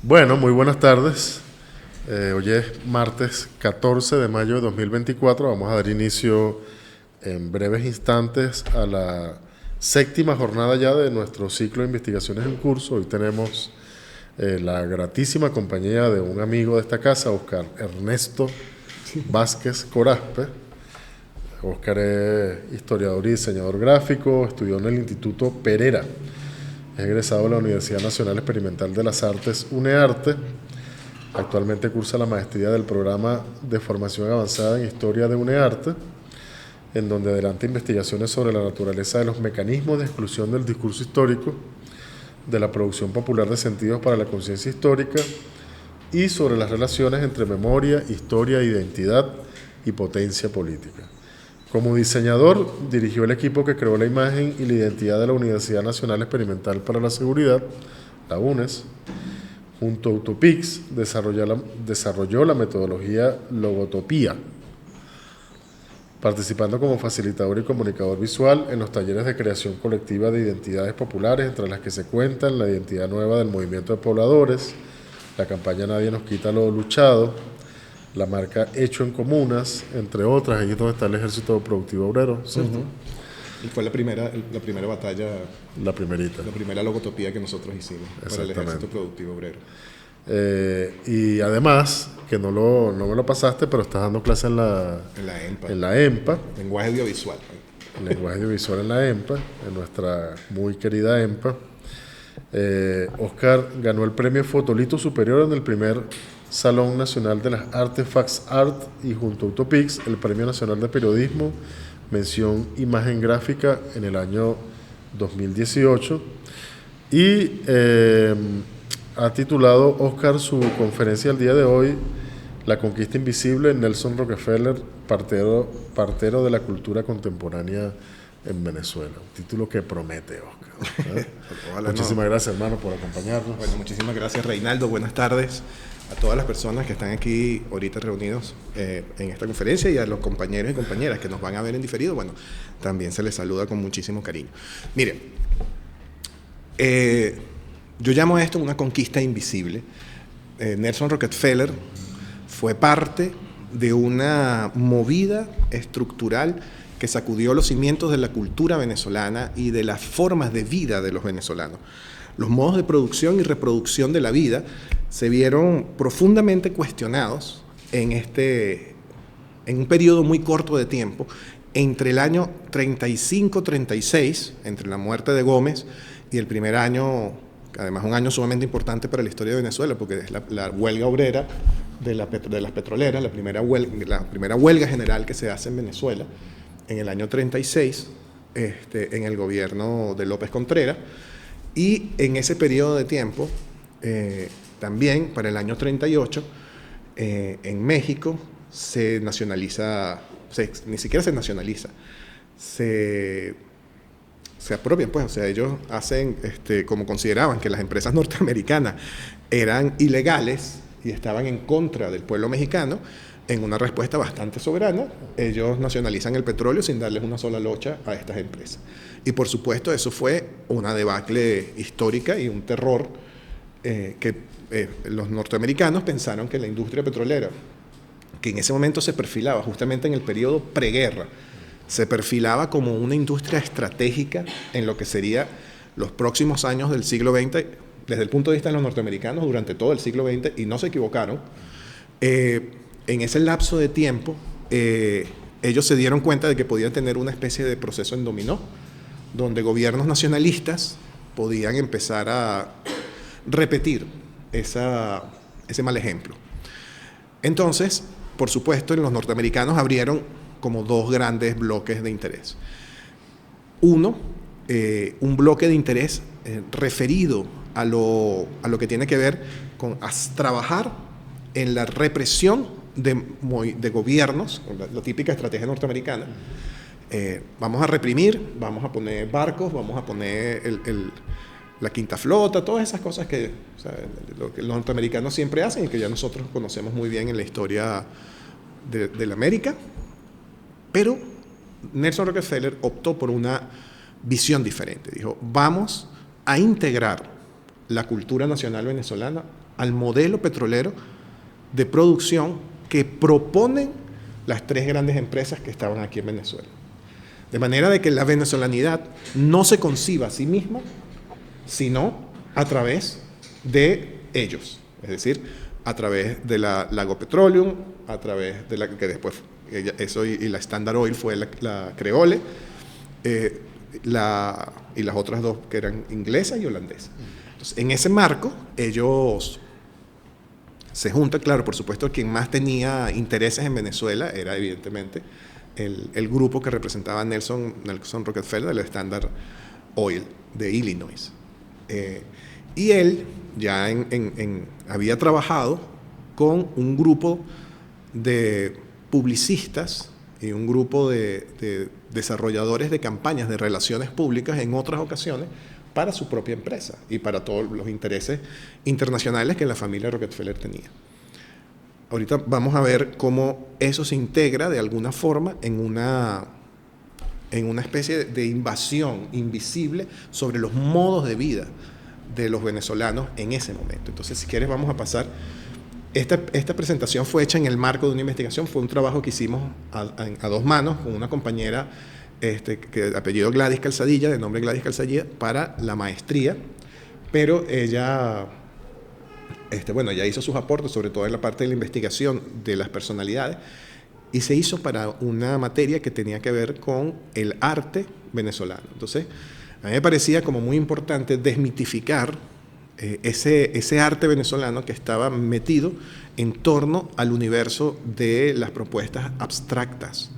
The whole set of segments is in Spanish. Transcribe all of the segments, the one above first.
Bueno, muy buenas tardes. Hoy es martes 14 de mayo de 2024. Vamos a dar inicio en breves instantes a la séptima jornada ya de nuestro ciclo de investigaciones en curso. Hoy tenemos la gratísima compañía de un amigo de esta casa, Oscar Ernesto Vázquez Corazpe. Oscar es historiador y diseñador gráfico, estudió en el Instituto Perera. Es egresado de la Universidad Nacional Experimental de las Artes, UNEARTE. Actualmente cursa la maestría del programa de formación avanzada en Historia de UNEARTE, en donde adelanta investigaciones sobre la naturaleza de los mecanismos de exclusión del discurso histórico, de la producción popular de sentidos para la conciencia histórica y sobre las relaciones entre memoria, historia, identidad y potencia política. Como diseñador, dirigió el equipo que creó la imagen y la identidad de la Universidad Nacional Experimental para la Seguridad, la UNES. Junto a Utopix desarrolló la metodología Logotopía, participando como facilitador y comunicador visual en los talleres de creación colectiva de identidades populares, entre las que se cuentan la identidad nueva del movimiento de pobladores, la campaña Nadie nos quita lo luchado, la marca Hecho en Comunas, entre otras. Ahí es donde está el Ejército Productivo Obrero, ¿cierto? Y fue la primera batalla, la primerita. La primera logotopía que nosotros hicimos para el Ejército Productivo Obrero. Y además, que no me lo pasaste, pero estás dando clase en la EMPA. En la EMPA. Lenguaje audiovisual. Lenguaje audiovisual en la EMPA, en nuestra muy querida EMPA. Oscar ganó el premio Fotolito Superior en el primer Salón Nacional de las Artifacts Art y junto a Utopix el Premio Nacional de Periodismo, mención imagen gráfica en el año 2018 y ha titulado Oscar su conferencia el día de hoy La conquista invisible, Nelson Rockefeller, partero de la cultura contemporánea en Venezuela. Un título que promete, Oscar. Muchísimas gracias, hermano, por acompañarnos. Bueno, muchísimas gracias, Reinaldo. Buenas tardes a todas las personas que están aquí ahorita reunidos en esta conferencia y a los compañeros y compañeras que nos van a ver en diferido. Bueno, también se les saluda con muchísimo cariño. Miren, yo llamo a esto una conquista invisible. Nelson Rockefeller fue parte de una movida estructural que sacudió los cimientos de la cultura venezolana y de las formas de vida de los venezolanos. Los modos de producción y reproducción de la vida se vieron profundamente cuestionados en un periodo muy corto de tiempo, entre el año 35-36, entre la muerte de Gómez y el primer año, además un año sumamente importante para la historia de Venezuela, porque es la huelga obrera de las petroleras, la primera huelga general que se hace en Venezuela, en el año 36, en el gobierno de López Contreras, y en ese periodo de tiempo, también para el año 38, en México se nacionaliza, ni siquiera se nacionaliza, se apropian, pues, o sea, ellos hacen, como consideraban que las empresas norteamericanas eran ilegales y estaban en contra del pueblo mexicano, en una respuesta bastante soberana, ellos nacionalizan el petróleo sin darles una sola locha a estas empresas. Y por supuesto eso fue una debacle histórica y un terror que los norteamericanos pensaron que la industria petrolera, que en ese momento se perfilaba justamente en el periodo preguerra, se perfilaba como una industria estratégica en lo que sería los próximos años del siglo XX, desde el punto de vista de los norteamericanos, durante todo el siglo XX, y no se equivocaron. En ese lapso de tiempo, ellos se dieron cuenta de que podían tener una especie de proceso en dominó, donde gobiernos nacionalistas podían empezar a repetir ese mal ejemplo. Entonces, por supuesto, los norteamericanos abrieron como dos grandes bloques de interés. Uno, un bloque de interés referido a lo que tiene que ver con trabajar en la represión de gobiernos, la típica estrategia norteamericana. Vamos a reprimir, vamos a poner barcos, vamos a poner la quinta flota, todas esas cosas que, o sea, lo que los norteamericanos siempre hacen y que ya nosotros conocemos muy bien en la historia de la América. Pero Nelson Rockefeller optó por una visión diferente. Dijo, vamos a integrar la cultura nacional venezolana al modelo petrolero de producción que proponen las tres grandes empresas que estaban aquí en Venezuela. De manera de que la venezolanidad no se conciba a sí misma, sino a través de ellos. Es decir, a través de la Lago Petroleum, a través de la que después, eso y la Standard Oil fue la Creole, y las otras dos que eran inglesas y holandesas. Entonces, en ese marco, ellos se juntan, claro, por supuesto, quien más tenía intereses en Venezuela era evidentemente el grupo que representaba a Nelson Rockefeller, el Standard Oil de Illinois. Y él ya había trabajado con un grupo de publicistas y un grupo de desarrolladores de campañas de relaciones públicas en otras ocasiones para su propia empresa y para todos los intereses internacionales que la familia Rockefeller tenía. Ahorita vamos a ver cómo eso se integra de alguna forma en una especie de invasión invisible sobre los modos de vida de los venezolanos en ese momento. Entonces, si quieres, vamos a pasar. Esta presentación fue hecha en el marco de una investigación, fue un trabajo que hicimos a dos manos con una compañera que apellido Gladys Calzadilla, de nombre Gladys Calzadilla, para la maestría, pero ella hizo sus aportes, sobre todo en la parte de la investigación de las personalidades, y se hizo para una materia que tenía que ver con el arte venezolano. Entonces, a mí me parecía como muy importante desmitificar ese arte venezolano que estaba metido en torno al universo de las propuestas abstractas.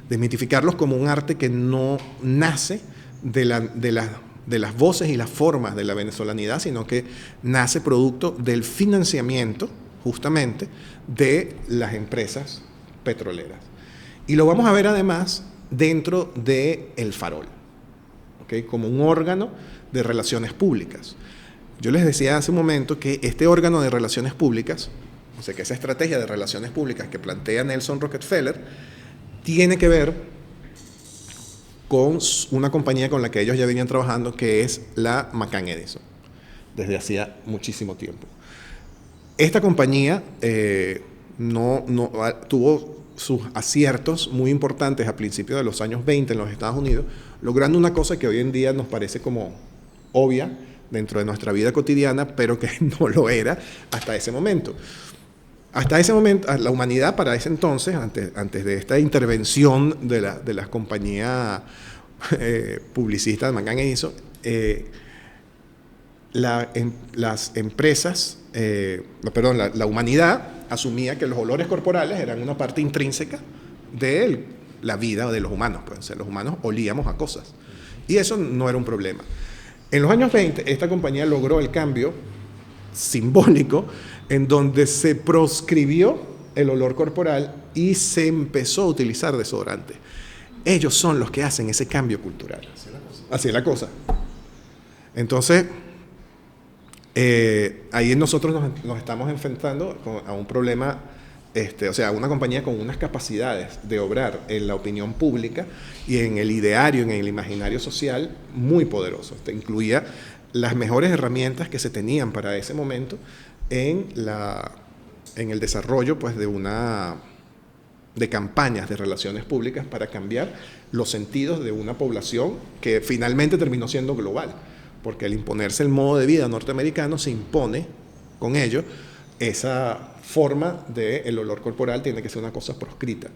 Desmitificarlos como un arte que no nace de las voces y las formas de la venezolanidad, sino que nace producto del financiamiento, justamente, de las empresas petroleras. Y lo vamos a ver además dentro de El Farol, ¿okay? Como un órgano de relaciones públicas. Yo les decía hace un momento que este órgano de relaciones públicas, o sea, que esa estrategia de relaciones públicas que plantea Nelson Rockefeller, tiene que ver con una compañía con la que ellos ya venían trabajando, que es la McCann Edison, desde hacía muchísimo tiempo. Esta compañía tuvo sus aciertos muy importantes a principios de los años 20 en los Estados Unidos, logrando una cosa que hoy en día nos parece como obvia dentro de nuestra vida cotidiana, pero que no lo era hasta ese momento. Hasta ese momento, la humanidad para ese entonces, antes de esta intervención de las compañías publicistas de McCann Edison, las empresas, la humanidad asumía que los olores corporales eran una parte intrínseca de la vida de los humanos. Pues, o sea, los humanos olíamos a cosas. Y eso no era un problema. En los años 20, esta compañía logró el cambio simbólico en donde se proscribió el olor corporal y se empezó a utilizar desodorante. Ellos son los que hacen ese cambio cultural. Así es la cosa. Entonces, ahí nosotros nos estamos enfrentando a un problema, o sea, una compañía con unas capacidades de obrar en la opinión pública y en el ideario, en el imaginario social, muy poderosos. Incluía las mejores herramientas que se tenían para ese momento en el desarrollo, pues, de campañas de relaciones públicas para cambiar los sentidos de una población que finalmente terminó siendo global, porque al imponerse el modo de vida norteamericano se impone con ello esa forma del olor corporal, tiene que ser una cosa proscrita.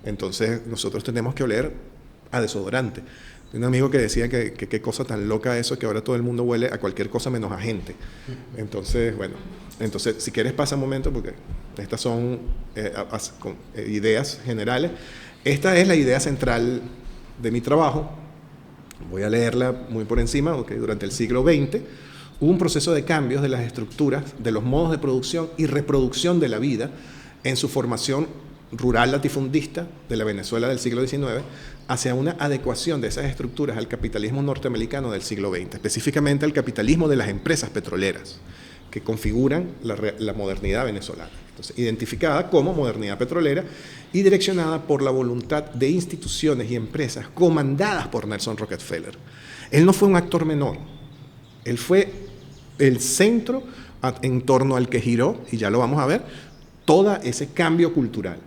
Entonces nosotros tenemos que oler a desodorante. Un amigo que decía que qué cosa tan loca eso, que ahora todo el mundo huele a cualquier cosa menos a gente. Entonces, bueno, si quieres pasa un momento, porque estas son ideas generales. Esta es la idea central de mi trabajo. Voy a leerla muy por encima, porque durante el siglo XX hubo un proceso de cambios de las estructuras, de los modos de producción y reproducción de la vida en su formación rural latifundista de la Venezuela del siglo XIX hacia una adecuación de esas estructuras al capitalismo norteamericano del siglo XX, específicamente al capitalismo de las empresas petroleras que configuran la modernidad venezolana. Entonces, identificada como modernidad petrolera y direccionada por la voluntad de instituciones y empresas comandadas por Nelson Rockefeller. Él no fue un actor menor, él fue el centro en torno al que giró, y ya lo vamos a ver, todo ese cambio cultural.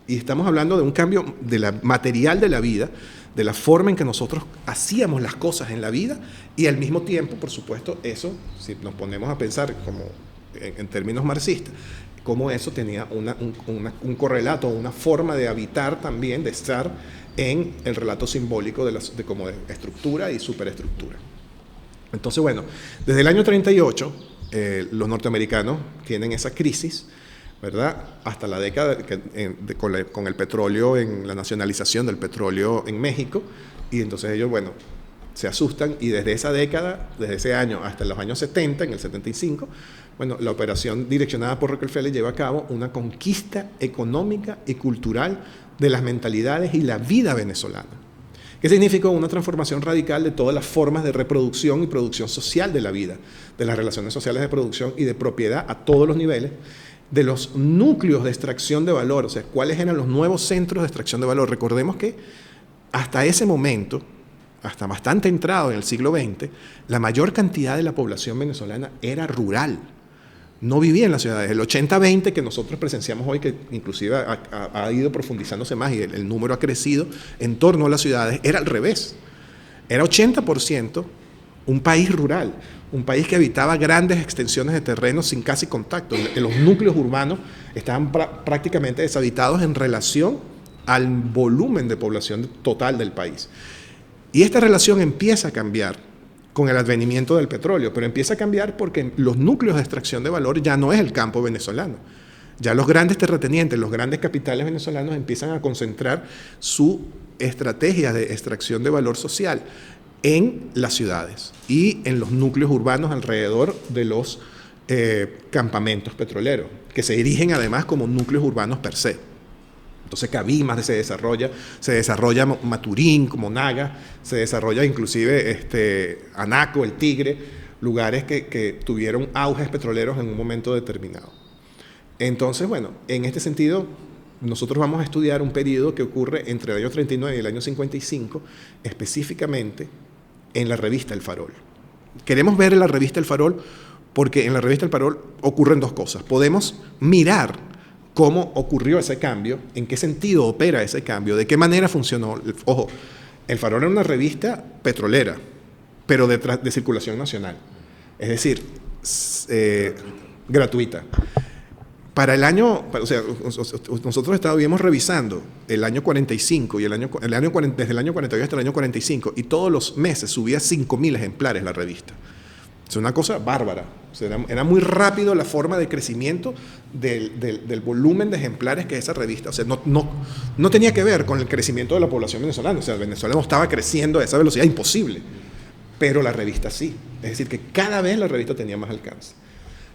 Y estamos hablando de un cambio de la material de la vida, de la forma en que nosotros hacíamos las cosas en la vida, y al mismo tiempo, por supuesto, eso, si nos ponemos a pensar como en términos marxistas, cómo eso tenía un correlato, una forma de habitar también, de estar en el relato simbólico de como de estructura y superestructura. Entonces, bueno, desde el año 38, los norteamericanos tienen esa crisis, ¿verdad? Hasta la década con el petróleo, en la nacionalización del petróleo en México, y entonces ellos, bueno, se asustan, y desde esa década, desde ese año hasta los años 70, en el 75, bueno, la operación direccionada por Rockefeller lleva a cabo una conquista económica y cultural de las mentalidades y la vida venezolana. ¿Qué significó? Una transformación radical de todas las formas de reproducción y producción social de la vida, de las relaciones sociales de producción y de propiedad a todos los niveles, de los núcleos de extracción de valor, o sea, cuáles eran los nuevos centros de extracción de valor. Recordemos que hasta ese momento, hasta bastante entrado en el siglo XX, la mayor cantidad de la población venezolana era rural, no vivía en las ciudades. El 80-20 que nosotros presenciamos hoy, que inclusive ha ido profundizándose más y el número ha crecido en torno a las ciudades, era al revés. Era 80% un país rural, un país que habitaba grandes extensiones de terreno sin casi contacto. Los núcleos urbanos estaban prácticamente deshabitados en relación al volumen de población total del país. Y esta relación empieza a cambiar con el advenimiento del petróleo, pero empieza a cambiar porque los núcleos de extracción de valor ya no es el campo venezolano. Ya los grandes terratenientes, los grandes capitales venezolanos empiezan a concentrar su estrategia de extracción de valor social en las ciudades y en los núcleos urbanos alrededor de los campamentos petroleros, que se erigen además como núcleos urbanos per se. Entonces Cabimas se desarrolla Maturín como Naga, se desarrolla inclusive Anaco, El Tigre, lugares que tuvieron auges petroleros en un momento determinado. Entonces, bueno, en este sentido, nosotros vamos a estudiar un periodo que ocurre entre el año 39 y el año 55, específicamente en la revista El Farol. Queremos ver en la revista El Farol porque en la revista El Farol ocurren dos cosas. Podemos mirar cómo ocurrió ese cambio, en qué sentido opera ese cambio, de qué manera funcionó. Ojo, El Farol era una revista petrolera, pero de circulación nacional, es decir, gratuita. Para el año, o sea, nosotros estábamos revisando el año 45 y desde el año 42 hasta el año 45, y todos los meses subía 5.000 ejemplares la revista. Es una cosa bárbara. O sea, era muy rápido la forma de crecimiento del volumen de ejemplares que esa revista. O sea, no tenía que ver con el crecimiento de la población venezolana. O sea, Venezuela no estaba creciendo a esa velocidad, imposible. Pero la revista sí. Es decir, que cada vez la revista tenía más alcance.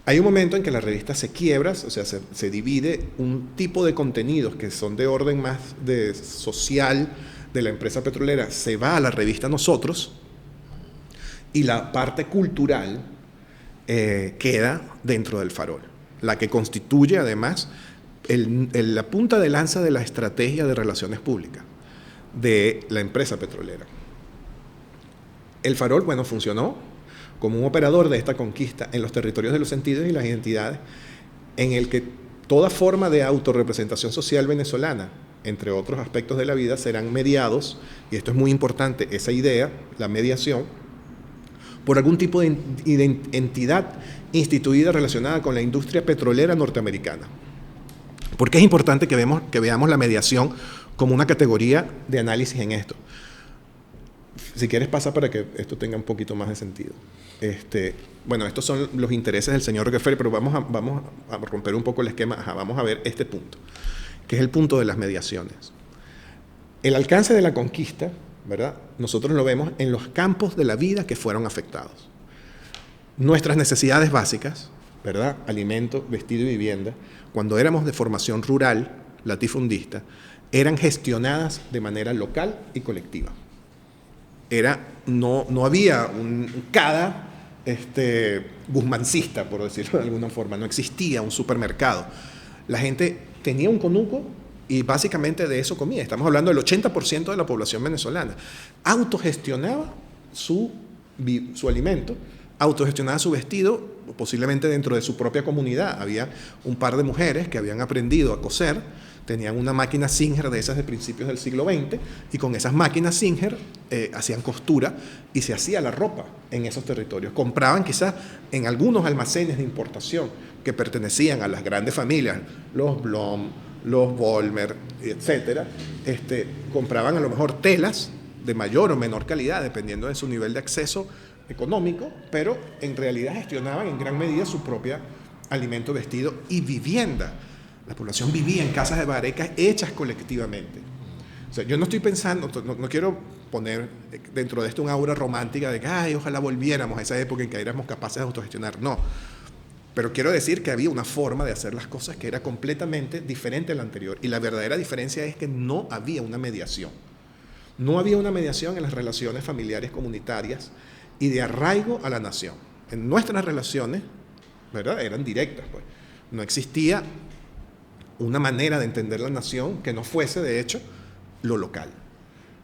Hay un momento en que la revista se quiebra, o sea, se divide un tipo de contenidos que son de orden más social de la empresa petrolera, se va a la revista Nosotros, y la parte cultural queda dentro del Farol, la que constituye además la punta de lanza de la estrategia de relaciones públicas de la empresa petrolera. El Farol, bueno, funcionó como un operador de esta conquista en los territorios de los sentidos y las identidades, en el que toda forma de autorrepresentación social venezolana, entre otros aspectos de la vida, serán mediados, y esto es muy importante, esa idea, la mediación, por algún tipo de entidad instituida relacionada con la industria petrolera norteamericana. ¿Por qué es importante que veamos la mediación como una categoría de análisis en esto? Si quieres pasa para que esto tenga un poquito más de sentido. Bueno, estos son los intereses del señor Rockefeller, pero vamos a romper un poco el esquema. Vamos a ver este punto, que es el punto de las mediaciones. El alcance de la conquista, ¿verdad? Nosotros lo vemos en los campos de la vida que fueron afectados. Nuestras necesidades básicas, ¿verdad? Alimento, vestido y vivienda, cuando éramos de formación rural, latifundista, eran gestionadas de manera local y colectiva. No había un cada guzmancista, por decirlo de alguna forma, no existía un supermercado. La gente tenía un conuco y básicamente de eso comía. Estamos hablando del 80% de la población venezolana. Autogestionaba su alimento autogestionaba su vestido, posiblemente dentro de su propia comunidad. Había un par de mujeres que habían aprendido a coser, tenían una máquina Singer de esas de principios del siglo XX, y con esas máquinas Singer hacían costura y se hacía la ropa en esos territorios. Compraban quizás en algunos almacenes de importación que pertenecían a las grandes familias, los Blom, los Vollmer, etcétera, compraban a lo mejor telas de mayor o menor calidad, dependiendo de su nivel de acceso económico, pero en realidad gestionaban en gran medida su propia alimento, vestido y vivienda. La población vivía en casas de barecas hechas colectivamente. O sea, yo no estoy pensando, no quiero poner dentro de esto un aura romántica de que ay, ojalá volviéramos a esa época en que éramos capaces de autogestionar. No. Pero quiero decir que había una forma de hacer las cosas que era completamente diferente a la anterior. Y la verdadera diferencia es que no había una mediación. No había una mediación en las relaciones familiares comunitarias y de arraigo a la nación. En nuestras relaciones, ¿verdad?, eran directas, pues. No existía una manera de entender la nación que no fuese, de hecho, lo local.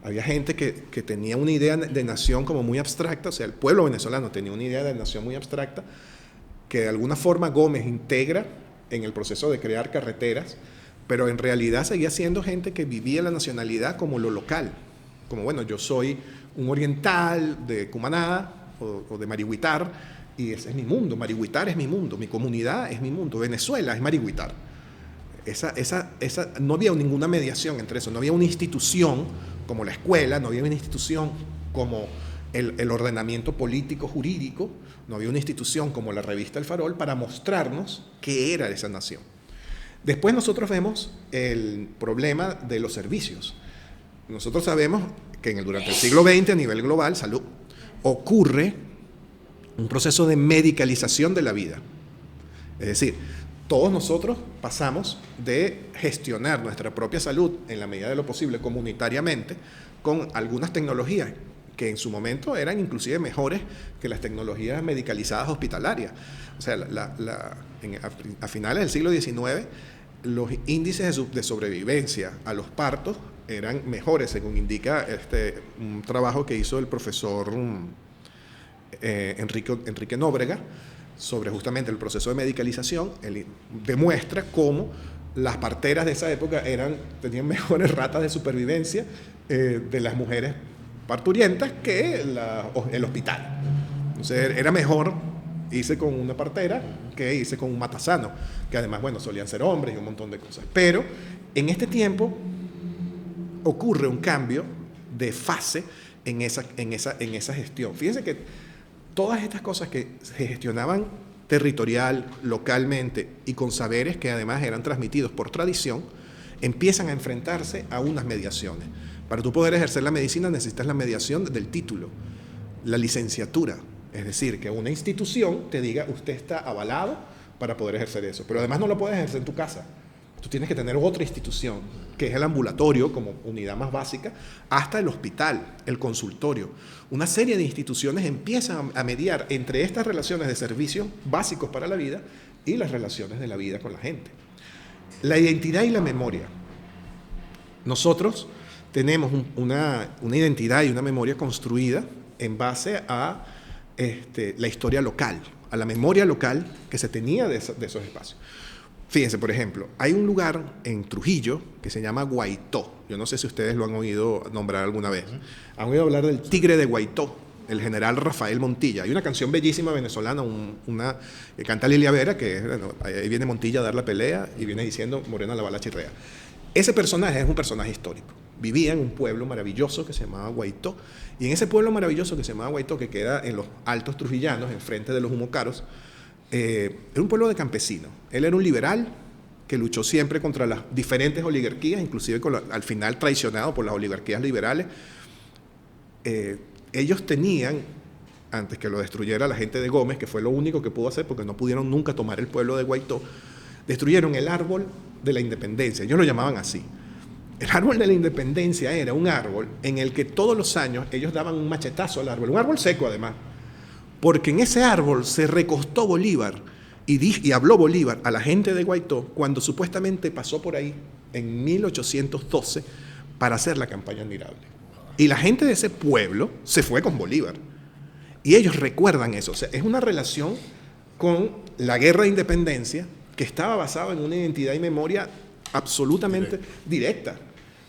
Había gente que tenía una idea de nación como muy abstracta, o sea, el pueblo venezolano tenía una idea de nación muy abstracta, que de alguna forma Gómez integra en el proceso de crear carreteras, pero en realidad seguía siendo gente que vivía la nacionalidad como lo local. Como, bueno, yo soy un oriental de Cumaná o de Marihuitar, y ese es mi mundo. Marihuitar es mi mundo, mi comunidad es mi mundo. Venezuela es Marihuitar. No había ninguna mediación entre eso, no había una institución como la escuela, no había una institución como el ordenamiento político jurídico, no había una institución como la revista El Farol para mostrarnos qué era esa nación. Después nosotros vemos el problema de los servicios. Nosotros sabemos que durante el siglo XX a nivel global, salud, ocurre un proceso de medicalización de la vida. Es decir, todos nosotros pasamos de gestionar nuestra propia salud en la medida de lo posible comunitariamente con algunas tecnologías que en su momento eran inclusive mejores que las tecnologías medicalizadas hospitalarias. O sea, a finales del siglo XIX, los índices de sobrevivencia a los partos eran mejores, según indica un trabajo que hizo el profesor Enrique Nóbrega sobre justamente el proceso de medicalización. Él demuestra cómo las parteras de esa época tenían mejores ratas de supervivencia de las mujeres parturientas que el hospital. Entonces era mejor irse con una partera que irse con un matasano, que además, bueno, solían ser hombres y un montón de cosas. Pero en este tiempo ocurre un cambio de fase en esa gestión. Fíjense que todas estas cosas que se gestionaban territorial, localmente y con saberes que además eran transmitidos por tradición, empiezan a enfrentarse a unas mediaciones. Para tú poder ejercer la medicina necesitas la mediación del título, la licenciatura. Es decir, que una institución te diga, usted está avalado para poder ejercer eso. Pero además no lo puedes ejercer en tu casa. Tú tienes que tener otra institución, que es el ambulatorio como unidad más básica, hasta el hospital, el consultorio. Una serie de instituciones empiezan a mediar entre estas relaciones de servicios básicos para la vida y las relaciones de la vida con la gente. La identidad y la memoria. Nosotros tenemos una identidad y una memoria construida en base a la historia local, a la memoria local que se tenía de esos espacios. Fíjense, por ejemplo, hay un lugar en Trujillo que se llama Guaitó. Yo no sé si ustedes lo han oído nombrar alguna vez. Han oído hablar del Tigre de Guaitó, el general Rafael Montilla. Hay una canción bellísima venezolana, que canta Lilia Vera, que bueno, ahí viene Montilla a dar la pelea y viene diciendo Morena la bala chirrea. Ese personaje es un personaje histórico. Vivía en un pueblo maravilloso que se llamaba Guaitó. Y en ese pueblo maravilloso que se llamaba Guaitó, que queda en los altos trujillanos, enfrente de los Humocaros, era un pueblo de campesinos. Él era un liberal que luchó siempre contra las diferentes oligarquías, inclusive al final traicionado por las oligarquías liberales. Ellos tenían, antes que lo destruyera la gente de Gómez, que fue lo único que pudo hacer porque no pudieron nunca tomar el pueblo de Guaitó, destruyeron el árbol de la independencia. Ellos lo llamaban así. El árbol de la independencia era un árbol en el que todos los años ellos daban un machetazo al árbol, un árbol seco además, porque en ese árbol se recostó Bolívar y habló Bolívar a la gente de Guaitó cuando supuestamente pasó por ahí en 1812 para hacer la campaña admirable. Y la gente de ese pueblo se fue con Bolívar. Y ellos recuerdan eso. O sea, es una relación con la guerra de independencia que estaba basada en una identidad y memoria absolutamente directa.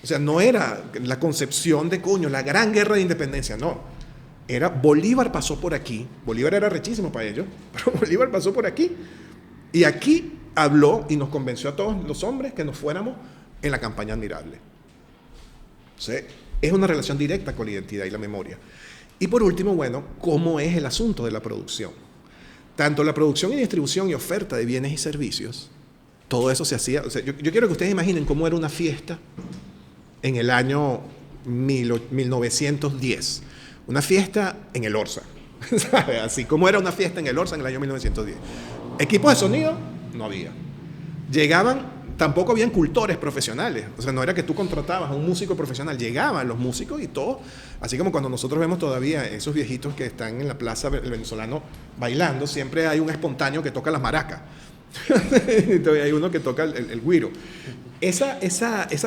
O sea, no era la concepción de coño, la gran guerra de independencia, no. Era Bolívar pasó por aquí. Bolívar era rechísimo para ellos, pero Bolívar pasó por aquí. Y aquí habló y nos convenció a todos los hombres que nos fuéramos en la campaña admirable. O sea, es una relación directa con la identidad y la memoria. Y por último, bueno, ¿cómo es el asunto de la producción? Tanto la producción y distribución y oferta de bienes y servicios, todo eso se hacía. O sea, yo quiero que ustedes imaginen cómo era una fiesta en el año 1910. Una fiesta en el Orsa. ¿Sabe? Así como era una fiesta en el Orsa en el año 1910. Equipos de sonido no había. Tampoco habían cultores profesionales. O sea, no era que tú contratabas a un músico profesional. Llegaban los músicos y todo. Así como cuando nosotros vemos todavía esos viejitos que están en la plaza el venezolano bailando, siempre hay un espontáneo que toca las maracas. Entonces hay uno que toca el güiro. Esa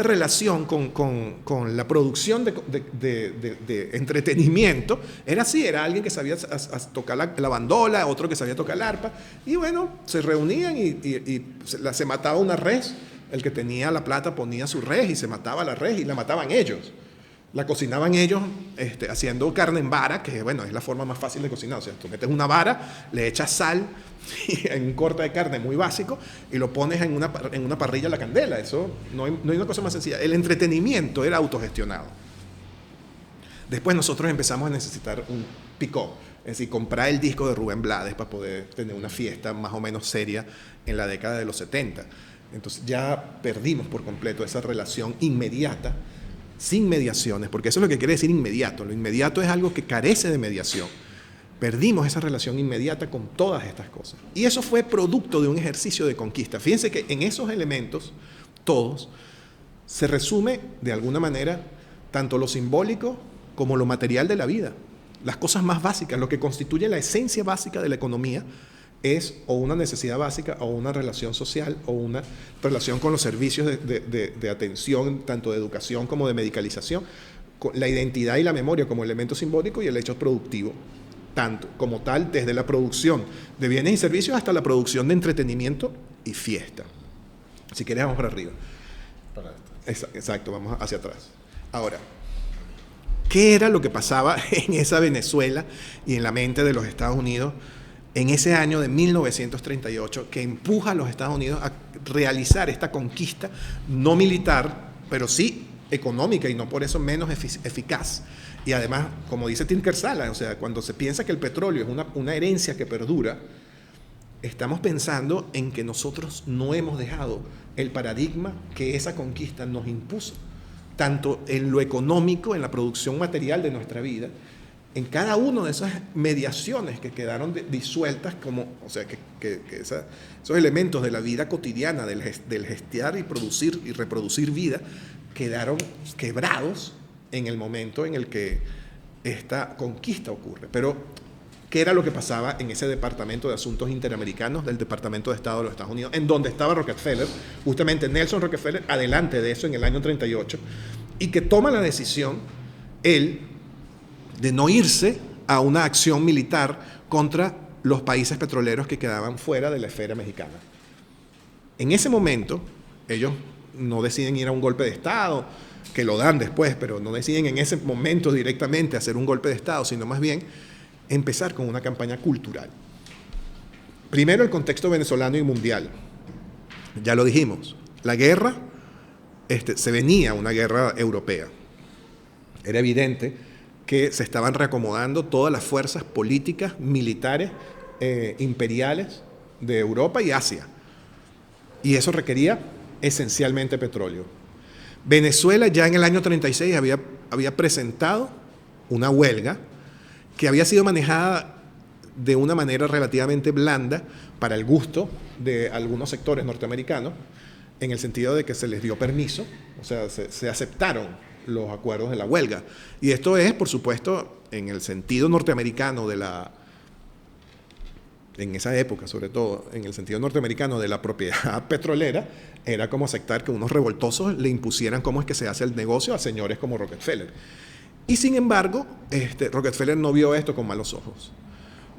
relación con la producción de entretenimiento era así, era alguien que sabía tocar la bandola, otro que sabía tocar el arpa, y bueno, se reunían y se mataba una res, el que tenía la plata ponía su res y se mataba la res y la mataban ellos. La cocinaban ellos haciendo carne en vara, que bueno, es la forma más fácil de cocinar. O sea, tú metes una vara, le echas sal en un corte de carne muy básico y lo pones en una parrilla a la candela. Eso no hay una cosa más sencilla. El entretenimiento era autogestionado. Después nosotros empezamos a necesitar un pick-up, es decir, comprar el disco de Rubén Blades para poder tener una fiesta más o menos seria en la década de los 70. Entonces ya perdimos por completo esa relación inmediata, sin mediaciones, porque eso es lo que quiere decir inmediato. Lo inmediato es algo que carece de mediación. Perdimos esa relación inmediata con todas estas cosas. Y eso fue producto de un ejercicio de conquista. Fíjense que en esos elementos, todos, se resume de alguna manera tanto lo simbólico como lo material de la vida. Las cosas más básicas, lo que constituye la esencia básica de la economía, es o una necesidad básica o una relación social o una relación con los servicios de atención, tanto de educación como de medicalización, la identidad y la memoria como elemento simbólico y el hecho productivo, tanto como tal, desde la producción de bienes y servicios hasta la producción de entretenimiento y fiesta. Si quieres, vamos para arriba. Exacto, vamos hacia atrás. Ahora, ¿qué era lo que pasaba en esa Venezuela y en la mente de los Estados Unidos en ese año de 1938 que empuja a los Estados Unidos a realizar esta conquista no militar, pero sí económica y no por eso menos eficaz? Y además, como dice Tinker Sala, o sea, cuando se piensa que el petróleo es una herencia que perdura, estamos pensando en que nosotros no hemos dejado el paradigma que esa conquista nos impuso, tanto en lo económico, en la producción material de nuestra vida, en cada una de esas mediaciones que quedaron disueltas, como, o sea, esos elementos de la vida cotidiana, del gestear y producir y reproducir vida, quedaron quebrados en el momento en el que esta conquista ocurre. Pero, ¿qué era lo que pasaba en ese Departamento de Asuntos Interamericanos del Departamento de Estado de los Estados Unidos, en donde estaba Rockefeller, justamente Nelson Rockefeller, adelante de eso en el año 38, y que toma la decisión, él, de no irse a una acción militar contra los países petroleros que quedaban fuera de la esfera mexicana? En ese momento, ellos no deciden ir a un golpe de Estado, que lo dan después, pero no deciden en ese momento directamente hacer un golpe de Estado, sino más bien empezar con una campaña cultural. Primero, el contexto venezolano y mundial. Ya lo dijimos, la guerra, se venía una guerra europea. Era evidente que se estaban reacomodando todas las fuerzas políticas, militares, imperiales de Europa y Asia. Y eso requería esencialmente petróleo. Venezuela ya en el año 36 había presentado una huelga que había sido manejada de una manera relativamente blanda para el gusto de algunos sectores norteamericanos, en el sentido de que se les dio permiso, o sea, se aceptaron los acuerdos de la huelga. Y esto es, por supuesto, en el sentido norteamericano en esa época, sobre todo, en el sentido norteamericano de la propiedad petrolera, era como aceptar que unos revoltosos le impusieran cómo es que se hace el negocio a señores como Rockefeller. Y sin embargo, Rockefeller no vio esto con malos ojos.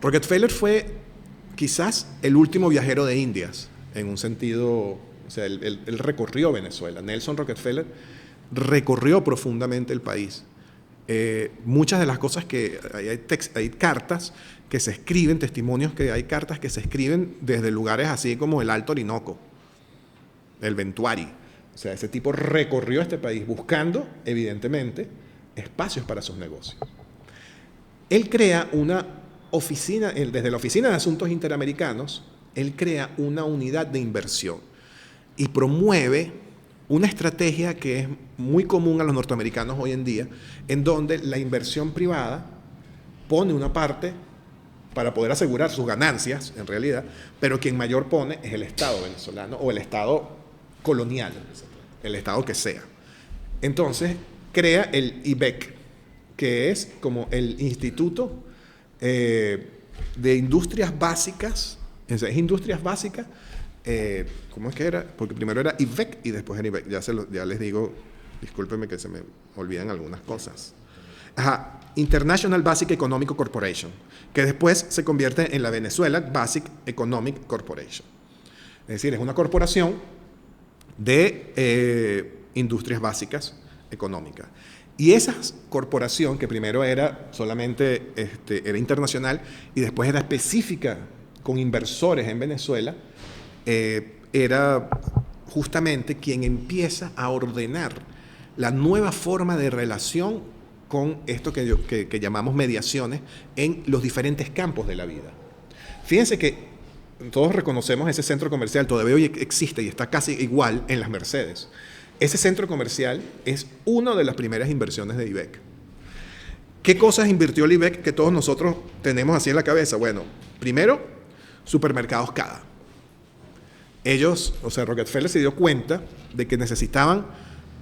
Rockefeller fue quizás el último viajero de Indias, en un sentido, o sea, él recorrió Venezuela. Nelson Rockefeller recorrió profundamente el país. Muchas de las cosas que hay cartas que se escriben, testimonios que hay cartas que se escriben desde lugares así como el Alto Orinoco, el Ventuari. O sea, ese tipo recorrió este país buscando, evidentemente, espacios para sus negocios. Él crea una oficina, desde la Oficina de Asuntos Interamericanos, él crea una unidad de inversión y promueve una estrategia que es muy común a los norteamericanos hoy en día, en donde la inversión privada pone una parte para poder asegurar sus ganancias, en realidad, pero quien mayor pone es el Estado venezolano o el Estado colonial, el Estado que sea. Entonces, crea el IBEC, que es como el Instituto de Industrias Básicas. Es Industrias Básicas. ¿Cómo es que era? Porque primero era IBEC y después era IBEC. Ya les digo, discúlpenme que se me olvidan algunas cosas. Ajá, International Basic Economic Corporation, que después se convierte en la Venezuela Basic Economic Corporation. Es decir, es una corporación de industrias básicas económicas. Y esa corporación, que primero era solamente era internacional y después era específica con inversores en Venezuela, era justamente quien empieza a ordenar la nueva forma de relación con esto que llamamos mediaciones en los diferentes campos de la vida. Fíjense que todos reconocemos ese centro comercial, todavía hoy existe y está casi igual en las Mercedes. Ese centro comercial es una de las primeras inversiones de IBEC. ¿Qué cosas invirtió el IBEC que todos nosotros tenemos así en la cabeza? Bueno, primero, supermercados CADA. Ellos, o sea, Rockefeller se dio cuenta de que necesitaban,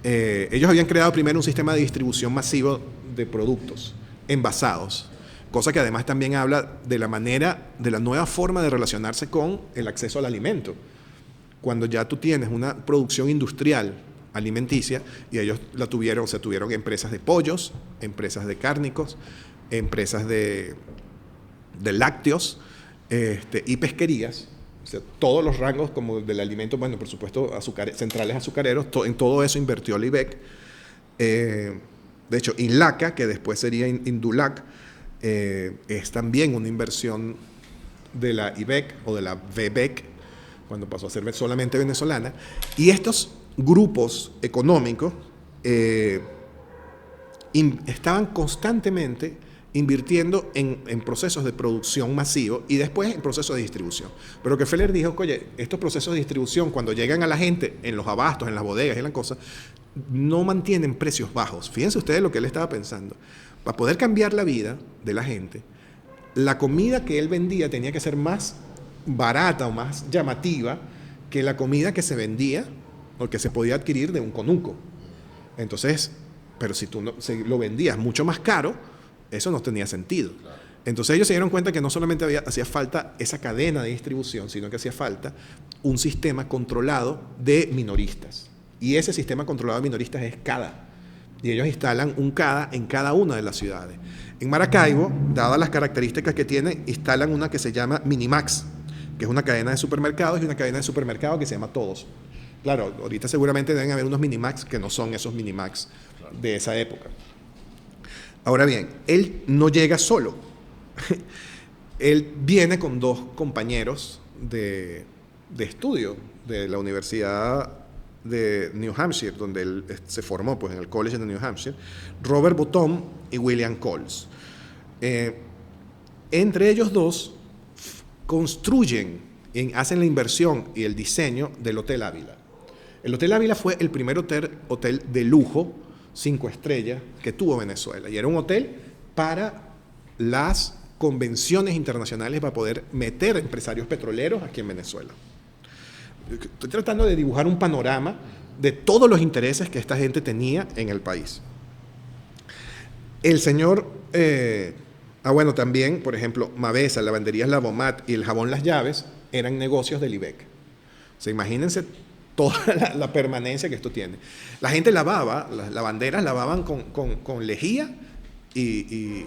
ellos habían creado primero un sistema de distribución masivo de productos envasados, cosa que además también habla de la nueva forma de relacionarse con el acceso al alimento. Cuando ya tú tienes una producción industrial alimenticia, y ellos tuvieron empresas de pollos, empresas de cárnicos, empresas de lácteos y pesquerías, o sea, todos los rangos como del alimento, bueno, por supuesto, centrales azucareros, en todo eso invirtió el IBEC. De hecho, Inlaca, que después sería Indulac, es también una inversión de la IBEC o de la VBEC, cuando pasó a ser solamente venezolana. Y estos grupos económicos estaban constantemente invirtiendo en procesos de producción masivo y después en procesos de distribución. Pero Rockefeller dijo, oye, estos procesos de distribución, cuando llegan a la gente en los abastos, en las bodegas y las cosas, no mantienen precios bajos. Fíjense ustedes lo que él estaba pensando. Para poder cambiar la vida de la gente, la comida que él vendía tenía que ser más barata o más llamativa que la comida que se vendía o que se podía adquirir de un conuco. Entonces, pero si tú lo vendías mucho más caro, eso no tenía sentido. Entonces ellos se dieron cuenta que no solamente hacía falta esa cadena de distribución, sino que hacía falta un sistema controlado de minoristas. Y ese sistema controlado de minoristas es CADA. Y ellos instalan un CADA en cada una de las ciudades. En Maracaibo, dadas las características que tiene, instalan una que se llama Minimax, que es una cadena de supermercados, y una cadena de supermercados que se llama Todos. Claro, ahorita seguramente deben haber unos Minimax que no son esos Minimax de esa época. Ahora bien, él no llega solo. Él viene con dos compañeros de estudio de la Universidad de New Hampshire, donde él se formó, pues, en el College de New Hampshire, Robert Bottom y William Coles. Entre ellos dos hacen la inversión y el diseño del Hotel Ávila. El Hotel Ávila fue el primer hotel de lujo 5 estrellas que tuvo Venezuela, y era un hotel para las convenciones internacionales, para poder meter empresarios petroleros aquí en Venezuela. Estoy tratando de dibujar un panorama de todos los intereses que esta gente tenía en el país. El señor, bueno, también, por ejemplo, Mavesa, Lavanderías Lavomat y el jabón Las Llaves eran negocios del IBEC. O sea, imagínense toda la permanencia que esto tiene. La gente lavaba, las lavanderas lavaban con lejía y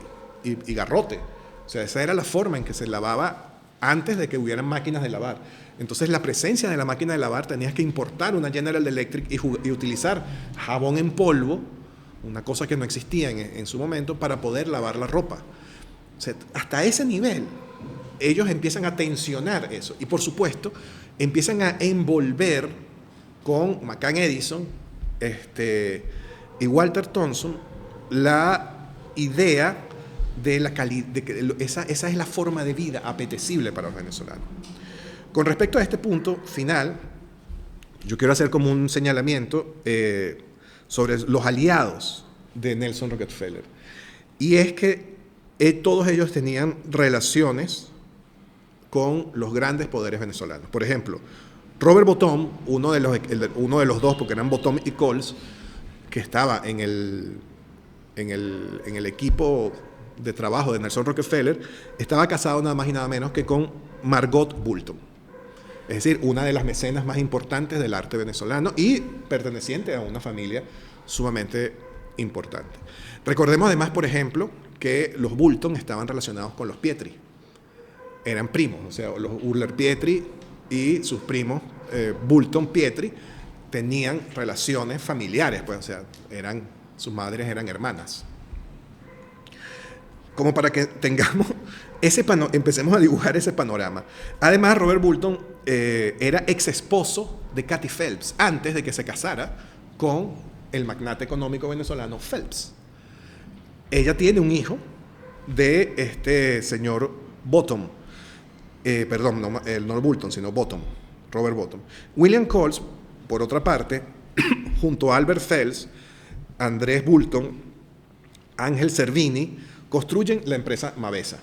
garrote. O sea, esa era la forma en que se lavaba antes de que hubieran máquinas de lavar. Entonces, la presencia de la máquina de lavar, tenías que importar una General Electric y utilizar jabón en polvo, una cosa que no existía en su momento, para poder lavar la ropa. O sea, hasta ese nivel, ellos empiezan a tensionar eso. Y, por supuesto, empiezan a envolver con McCann Edison y Walter Thomson la idea de la calidad, de que esa es la forma de vida apetecible para los venezolanos. Con respecto a este punto final, yo quiero hacer como un señalamiento sobre los aliados de Nelson Rockefeller. Y es que todos ellos tenían relaciones con los grandes poderes venezolanos. Por ejemplo, Robert Bottom, uno de los dos, porque eran Bottom y Coles, que estaba en el equipo de trabajo de Nelson Rockefeller, estaba casado nada más y nada menos que con Margot Boulton. Es decir, una de las mecenas más importantes del arte venezolano y perteneciente a una familia sumamente importante. Recordemos además, por ejemplo, que los Boulton estaban relacionados con los Pietri. Eran primos, o sea, los Urler Pietri y sus primos Boulton Pietri tenían relaciones familiares, pues, o sea, sus madres eran hermanas. Como para que tengamos empecemos a dibujar ese panorama. Además, Robert Boulton era ex esposo de Katy Phelps antes de que se casara con el magnate económico venezolano Phelps. Ella tiene un hijo de este señor Bottom, perdón, no Boulton, sino Bottom, Robert Bottom. William Coles, por otra parte, junto a Albert Phelps, Andrés Boulton, Ángel Cervini, construyen la empresa Mavesa.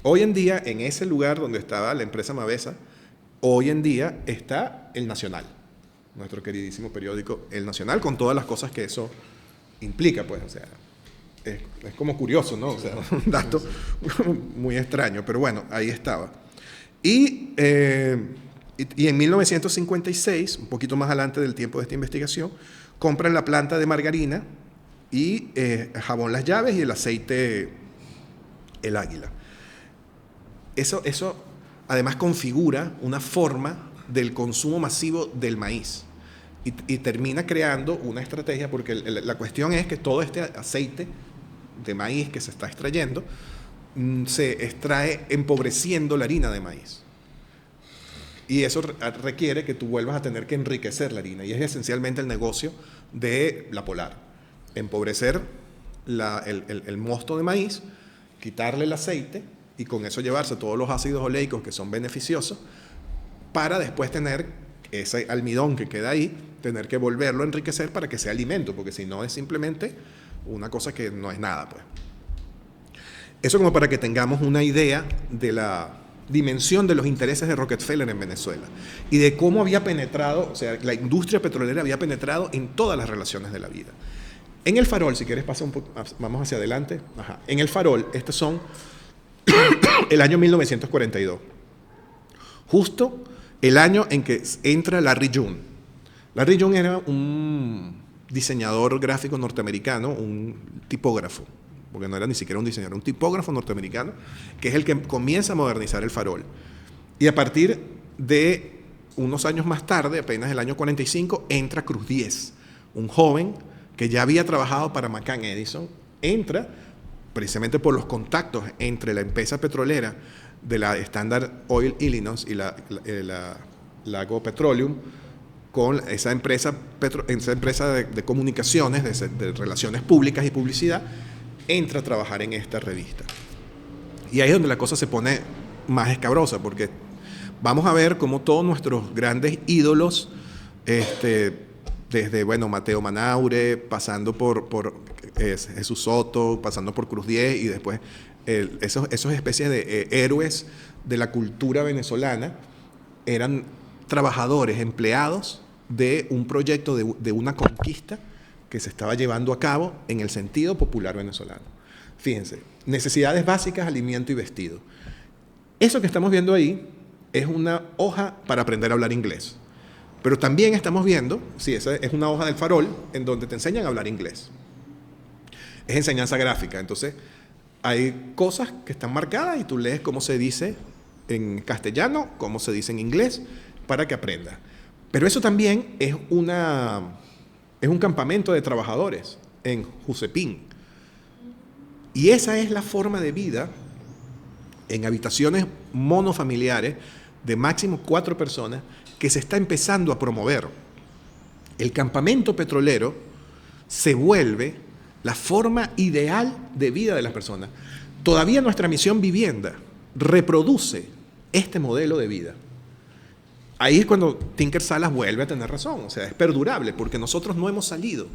Hoy en día, en ese lugar donde estaba la empresa Mavesa, hoy en día está El Nacional, nuestro queridísimo periódico El Nacional, con todas las cosas que eso implica, pues, o sea, es como curioso, ¿no? O sea, un dato muy extraño, pero bueno, ahí estaba. Y en 1956, un poquito más adelante del tiempo de esta investigación, compran la planta de margarina y jabón Las Llaves y el aceite El Águila. Eso además configura una forma del consumo masivo del maíz y termina creando una estrategia, porque la cuestión es que todo este aceite de maíz que se está extrayendo se extrae empobreciendo la harina de maíz. Y eso requiere que tú vuelvas a tener que enriquecer la harina. Y es esencialmente el negocio de la Polar. Empobrecer el mosto de maíz, quitarle el aceite y con eso llevarse todos los ácidos oleicos que son beneficiosos para después tener ese almidón que queda ahí, tener que volverlo a enriquecer para que sea alimento, porque si no es simplemente una cosa que no es nada, pues. Eso como para que tengamos una idea de la dimensión de los intereses de Rockefeller en Venezuela y de cómo había penetrado, o sea, la industria petrolera había penetrado en todas las relaciones de la vida. En El Farol, si quieres pasa un poco, vamos hacia adelante. Ajá. En El Farol, estos son el año 1942, justo el año en que entra Larry June. Larry June era un diseñador gráfico norteamericano, un tipógrafo, porque no era ni siquiera un diseñador, un tipógrafo norteamericano, que es el que comienza a modernizar El Farol. Y a partir de unos años más tarde, apenas el año 45, entra Cruz Diez, un joven que ya había trabajado para McCann Edison, entra precisamente por los contactos entre la empresa petrolera de la Standard Oil Illinois y la Lago Petroleum, con esa empresa de comunicaciones, de relaciones públicas y publicidad, entra a trabajar en esta revista. Y ahí es donde la cosa se pone más escabrosa, porque vamos a ver cómo todos nuestros grandes ídolos, desde, bueno, Mateo Manaure, pasando por Jesús Soto, pasando por Cruz Diez y después esos especies de héroes de la cultura venezolana, eran trabajadores, empleados de un proyecto, de una conquista que se estaba llevando a cabo en el sentido popular venezolano. Fíjense, necesidades básicas, alimento y vestido. Eso que estamos viendo ahí es una hoja para aprender a hablar inglés. Pero también estamos viendo, sí, esa es una hoja del Farol en donde te enseñan a hablar inglés. es enseñanza gráfica. Entonces, hay cosas que están marcadas y tú lees cómo se dice en castellano, cómo se dice en inglés, para que aprendas. Pero eso también es un campamento de trabajadores en Jusepín. Y esa es la forma de vida en habitaciones monofamiliares de máximo 4 personas que se está empezando a promover. El campamento petrolero se vuelve la forma ideal de vida de las personas. Todavía nuestra misión vivienda reproduce este modelo de vida. Ahí es cuando Tinker Salas vuelve a tener razón, o sea, es perdurable, porque nosotros no hemos salido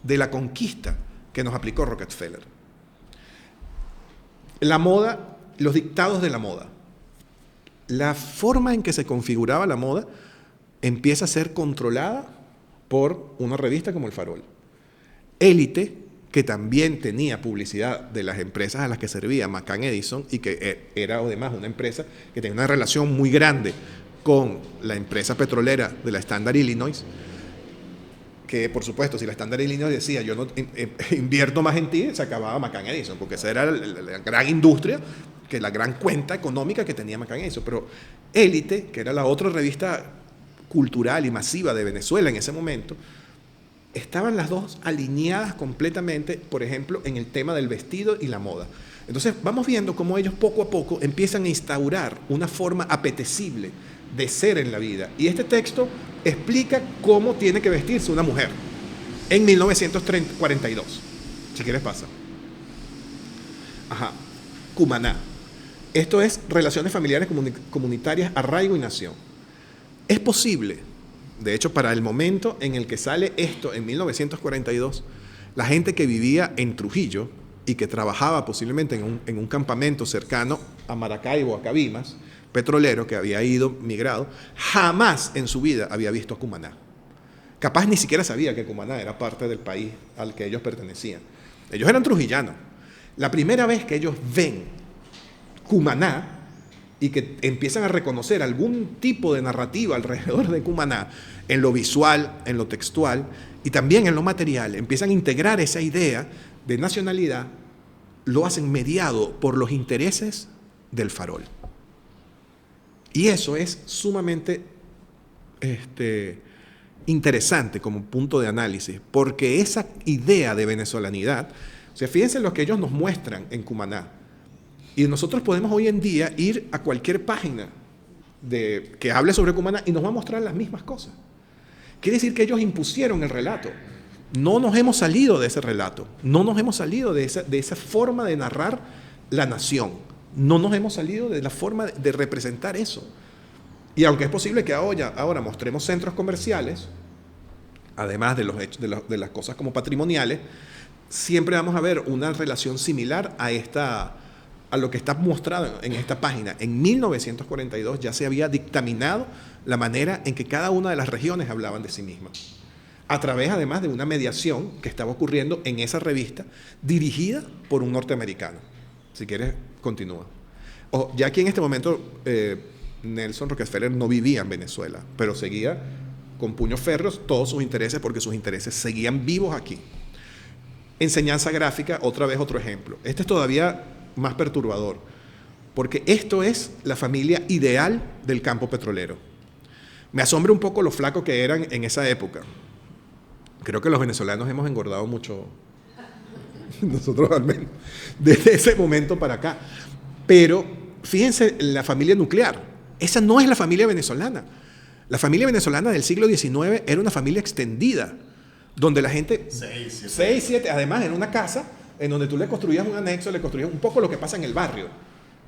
de la conquista que nos aplicó Rockefeller. La moda, los dictados de la moda. La forma en que se configuraba la moda empieza a ser controlada por una revista como El Farol. Élite, que también tenía publicidad de las empresas a las que servía McCann Edison y que era además una empresa que tenía una relación muy grande con la empresa petrolera de la Standard Illinois, que por supuesto si la Standard Illinois decía yo no invierto más en ti, se acababa McCann Edison, porque esa era la gran industria, que la gran cuenta económica que tenía McCann Edison. Pero Élite, que era la otra revista cultural y masiva de Venezuela en ese momento, estaban las dos alineadas completamente, por ejemplo, en el tema del vestido y la moda. Entonces vamos viendo cómo ellos poco a poco empiezan a instaurar una forma apetecible de ser en la vida. Y este texto explica cómo tiene que vestirse una mujer en 1942. Si quieres pasa. Ajá. Cumaná. Esto es relaciones familiares comunitarias, arraigo y nación. Es posible, de hecho, para el momento en el que sale esto, en 1942, la gente que vivía en Trujillo y que trabajaba posiblemente en un campamento cercano a Maracaibo, a Cabimas, petrolero que había migrado, jamás en su vida había visto a Cumaná. Capaz ni siquiera sabía que Cumaná era parte del país al que ellos pertenecían. Ellos eran trujillanos. La primera vez que ellos ven Cumaná y que empiezan a reconocer algún tipo de narrativa alrededor de Cumaná, en lo visual, en lo textual y también en lo material, empiezan a integrar esa idea de nacionalidad, lo hacen mediado por los intereses del Farol. Y eso es sumamente interesante como punto de análisis, porque esa idea de venezolanidad, o sea, fíjense lo que ellos nos muestran en Cumaná. Y nosotros podemos hoy en día ir a cualquier página que hable sobre Cumaná y nos va a mostrar las mismas cosas. Quiere decir que ellos impusieron el relato. No nos hemos salido de ese relato. No nos hemos salido de esa forma de narrar la nación. No nos hemos salido de la forma de representar eso. Y aunque es posible que ahora mostremos centros comerciales, además de las cosas como patrimoniales, siempre vamos a ver una relación similar a lo que está mostrado en esta página. En 1942 ya se había dictaminado la manera en que cada una de las regiones hablaban de sí mismas, a través además de una mediación que estaba ocurriendo en esa revista dirigida por un norteamericano. Si quieres, continúa. Ya aquí en este momento Nelson Rockefeller no vivía en Venezuela, pero seguía con puños férreos todos sus intereses, porque sus intereses seguían vivos aquí. Enseñanza gráfica, otra vez otro ejemplo. Este es todavía más perturbador, porque esto es la familia ideal del campo petrolero. Me asombra un poco lo flacos que eran en esa época. Creo que los venezolanos hemos engordado mucho, nosotros al menos, desde ese momento para acá. Pero fíjense, la familia nuclear, esa no es la familia venezolana. La familia venezolana del siglo XIX era una familia extendida, donde la gente... 6, 7, además en una casa en donde tú le construías un anexo, le construías un poco lo que pasa en el barrio.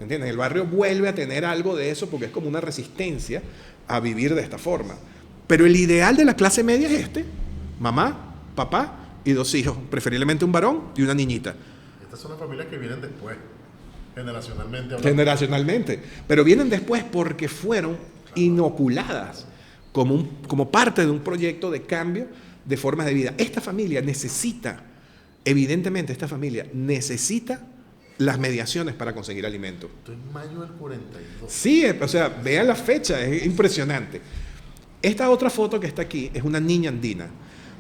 ¿Entiendes? El barrio vuelve a tener algo de eso porque es como una resistencia a vivir de esta forma. Pero el ideal de la clase media es mamá, papá y 2 hijos, preferiblemente un varón y una niñita. Estas son las familias que vienen después, generacionalmente. Generacionalmente. Pero vienen después porque fueron inoculadas como parte de un proyecto de cambio de formas de vida. Esta familia necesita, evidentemente esta familia necesita las mediaciones para conseguir alimento. Esto es mayo del 42. Sí, o sea, vean la fecha, es impresionante. Esta otra foto que está aquí es una niña andina.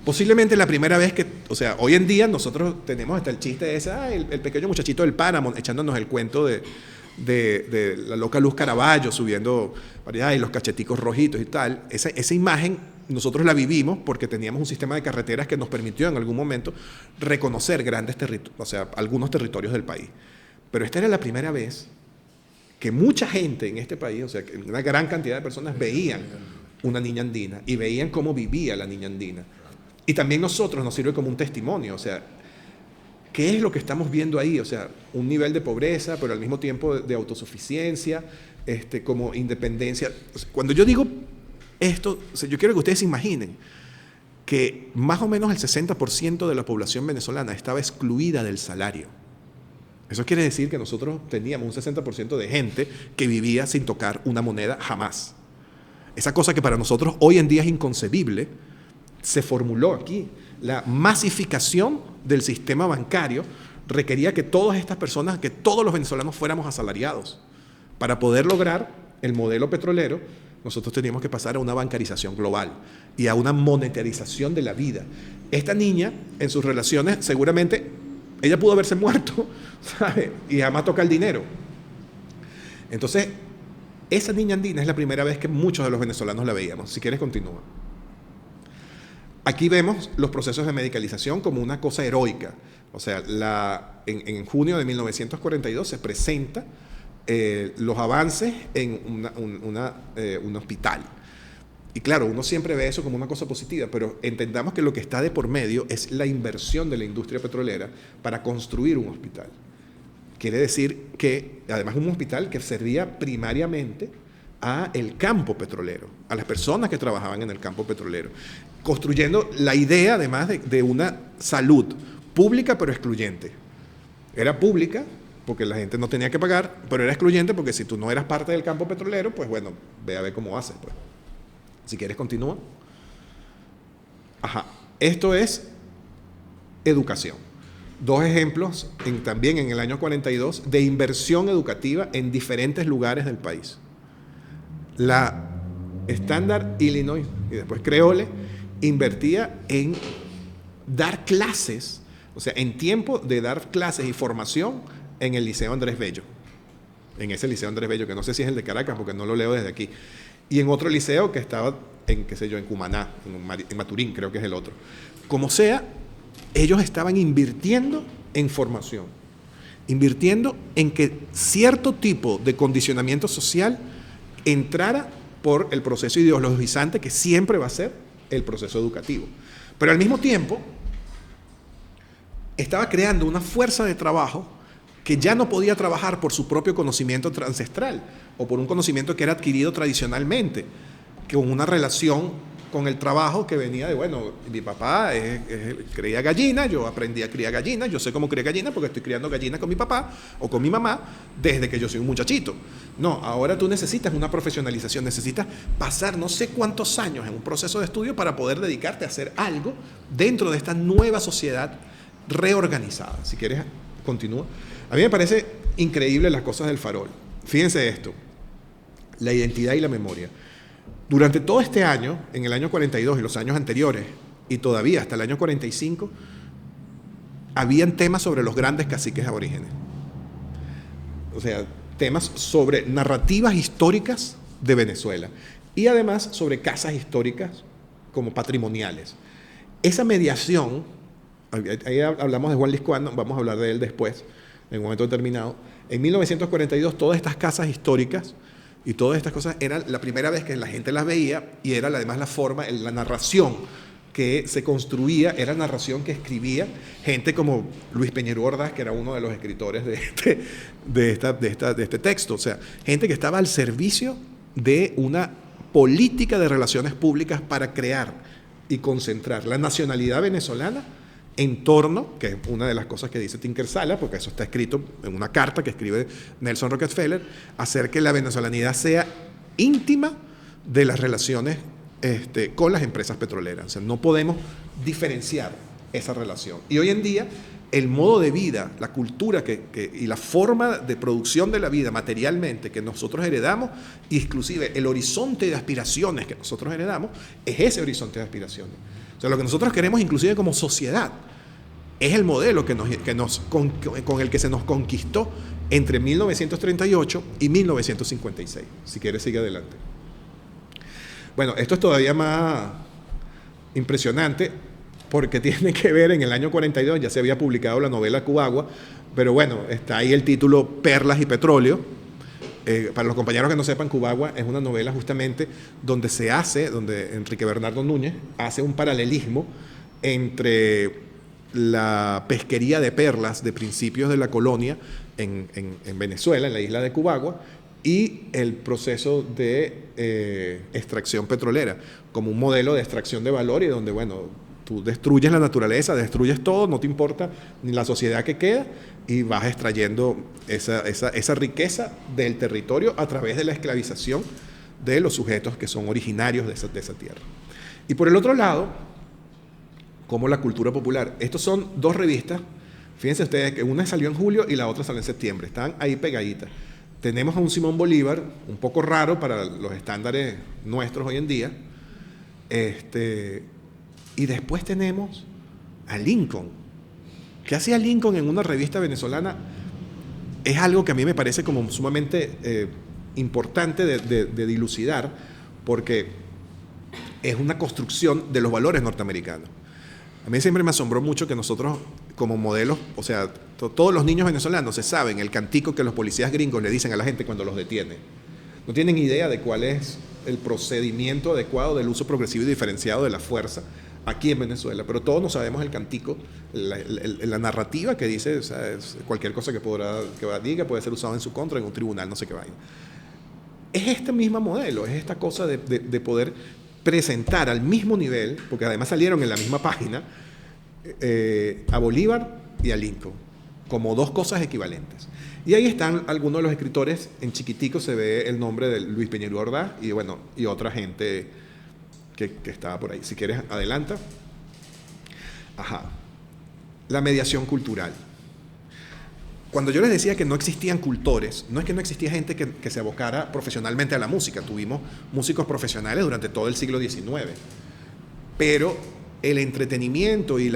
Posiblemente la primera vez que, o sea, hoy en día nosotros tenemos hasta el chiste de ese, el pequeño muchachito del páramo, echándonos el cuento de la loca Luz Caraballo subiendo, y los cacheticos rojitos y tal. Esa imagen nosotros la vivimos porque teníamos un sistema de carreteras que nos permitió en algún momento reconocer grandes territorios, o sea, algunos territorios del país. Pero esta era la primera vez que mucha gente en este país, o sea, que una gran cantidad de personas veían una niña andina y veían cómo vivía la niña andina. Y también nosotros nos sirve como un testimonio, o sea, ¿qué es lo que estamos viendo ahí? O sea, un nivel de pobreza, pero al mismo tiempo de autosuficiencia, como independencia. Cuando yo digo esto, o sea, yo quiero que ustedes se imaginen que más o menos el 60% de la población venezolana estaba excluida del salario. Eso quiere decir que nosotros teníamos un 60% de gente que vivía sin tocar una moneda jamás. Esa cosa que para nosotros hoy en día es inconcebible, se formuló aquí. La masificación del sistema bancario requería que todas estas personas, que todos los venezolanos fuéramos asalariados. Para poder lograr el modelo petrolero, nosotros teníamos que pasar a una bancarización global y a una monetarización de la vida. Esta niña, en sus relaciones, seguramente, ella pudo haberse muerto, ¿sabe? Y además toca el dinero. Entonces, esa niña andina es la primera vez que muchos de los venezolanos la veíamos. Si quieres, continúa. Aquí vemos los procesos de medicalización como una cosa heroica. O sea, en junio de 1942 se presenta los avances en un hospital. Y claro, uno siempre ve eso como una cosa positiva, pero entendamos que lo que está de por medio es la inversión de la industria petrolera para construir un hospital. Quiere decir que, además, un hospital que servía primariamente a el campo petrolero, a las personas que trabajaban en el campo petrolero, construyendo la idea, además, de una salud pública pero excluyente. Era pública porque la gente no tenía que pagar, pero era excluyente porque si tú no eras parte del campo petrolero, pues bueno, ve a ver cómo haces, pues. Si quieres, continúa. Ajá. Esto es educación. Dos ejemplos también en el año 42 de inversión educativa en diferentes lugares del país. La Standard Illinois y después Creole invertía en dar clases, o sea, en tiempo de dar clases y formación en el Liceo Andrés Bello. En ese Liceo Andrés Bello, que no sé si es el de Caracas porque no lo leo desde aquí. Y en otro liceo que estaba en, qué sé yo, en Cumaná, en Maturín, creo que es el otro. Como sea, ellos estaban invirtiendo en formación, invirtiendo en que cierto tipo de condicionamiento social entrara por el proceso ideologizante que siempre va a ser el proceso educativo. Pero al mismo tiempo, estaba creando una fuerza de trabajo que ya no podía trabajar por su propio conocimiento ancestral o por un conocimiento que era adquirido tradicionalmente, con una relación con el trabajo que venía de, bueno, mi papá cría gallinas, yo aprendí a criar gallinas, yo sé cómo criar gallinas porque estoy criando gallinas con mi papá o con mi mamá desde que yo soy un muchachito. No, ahora tú necesitas una profesionalización, necesitas pasar no sé cuántos años en un proceso de estudio para poder dedicarte a hacer algo dentro de esta nueva sociedad reorganizada. Si quieres, continúa. A mí me parece increíble las cosas del Farol. Fíjense esto, la identidad y la memoria. Durante todo este año, en el año 42 y los años anteriores, y todavía hasta el año 45, habían temas sobre los grandes caciques aborígenes. O sea, temas sobre narrativas históricas de Venezuela y además sobre casas históricas como patrimoniales. Esa mediación, ahí hablamos de Juan Liscuano, vamos a hablar de él después, en un momento determinado. En 1942, todas estas casas históricas y todas estas cosas eran la primera vez que la gente las veía y era además la forma, la narración que se construía, era narración que escribía gente como Luis Peñero Ordaz, que era uno de los escritores de este texto. O sea, gente que estaba al servicio de una política de relaciones públicas para crear y concentrar la nacionalidad venezolana en torno, que es una de las cosas que dice Tinker Sala, porque eso está escrito en una carta que escribe Nelson Rockefeller, hacer que la venezolanidad sea íntima de las relaciones con las empresas petroleras. O sea, no podemos diferenciar esa relación. Y hoy en día, el modo de vida, la cultura y la forma de producción de la vida materialmente que nosotros heredamos, inclusive el horizonte de aspiraciones que nosotros heredamos, es ese horizonte de aspiraciones. O sea, lo que nosotros queremos inclusive como sociedad es el modelo con el que se nos conquistó entre 1938 y 1956. Si quieres, sigue adelante. Bueno, esto es todavía más impresionante porque tiene que ver, en el año 42 ya se había publicado la novela Cubagua, pero bueno, está ahí el título Perlas y Petróleo. Para los compañeros que no sepan, Cubagua es una novela justamente donde Enrique Bernardo Núñez hace un paralelismo entre la pesquería de perlas de principios de la colonia en Venezuela, en la isla de Cubagua, y el proceso de extracción petrolera, como un modelo de extracción de valor y donde, bueno, tú destruyes la naturaleza, destruyes todo, no te importa ni la sociedad que queda, y vas extrayendo esa riqueza del territorio a través de la esclavización de los sujetos que son originarios de esa tierra. Y por el otro lado, como la cultura popular. Estos son dos revistas, fíjense ustedes que una salió en julio y la otra salió en septiembre, están ahí pegaditas. Tenemos a un Simón Bolívar, un poco raro para los estándares nuestros hoy en día, y después tenemos a Lincoln. ¿Qué hacía Lincoln en una revista venezolana? Es algo que a mí me parece como sumamente importante de dilucidar, porque es una construcción de los valores norteamericanos. A mí siempre me asombró mucho que nosotros, como modelos, o sea, todos los niños venezolanos se saben el cantico que los policías gringos le dicen a la gente cuando los detienen. No tienen idea de cuál es el procedimiento adecuado del uso progresivo y diferenciado de la fuerza aquí en Venezuela, pero todos no sabemos el cantico, la narrativa que dice, o sea, cualquier cosa que diga puede ser usado en su contra en un tribunal, no sé qué vaina. Es este mismo modelo, es esta cosa de poder presentar al mismo nivel, porque además salieron en la misma página, a Bolívar y a Lincoln, como dos cosas equivalentes. Y ahí están algunos de los escritores, en chiquitico se ve el nombre de Luis Peñarol Ordaz y, bueno, y otra gente que estaba por ahí. Si quieres, adelanta. Ajá. La mediación cultural. Cuando yo les decía que no existían cultores, no es que no existía gente que se abocara profesionalmente a la música. Tuvimos músicos profesionales durante todo el siglo XIX. Pero el entretenimiento y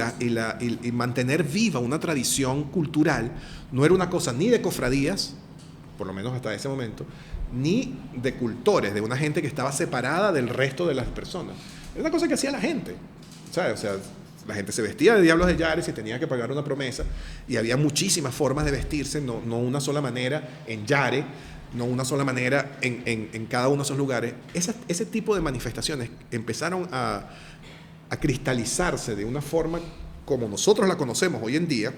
mantener viva una tradición cultural no era una cosa ni de cofradías, por lo menos hasta ese momento, ni de cultores, de una gente que estaba separada del resto de las personas. Era una cosa que hacía la gente, ¿sabes? O sea, la gente se vestía de diablos de Yare y tenía que pagar una promesa, y había muchísimas formas de vestirse, no una sola manera en Yare, no una sola manera en cada uno de esos lugares. Ese tipo de manifestaciones empezaron a cristalizarse de una forma como nosotros la conocemos hoy en día,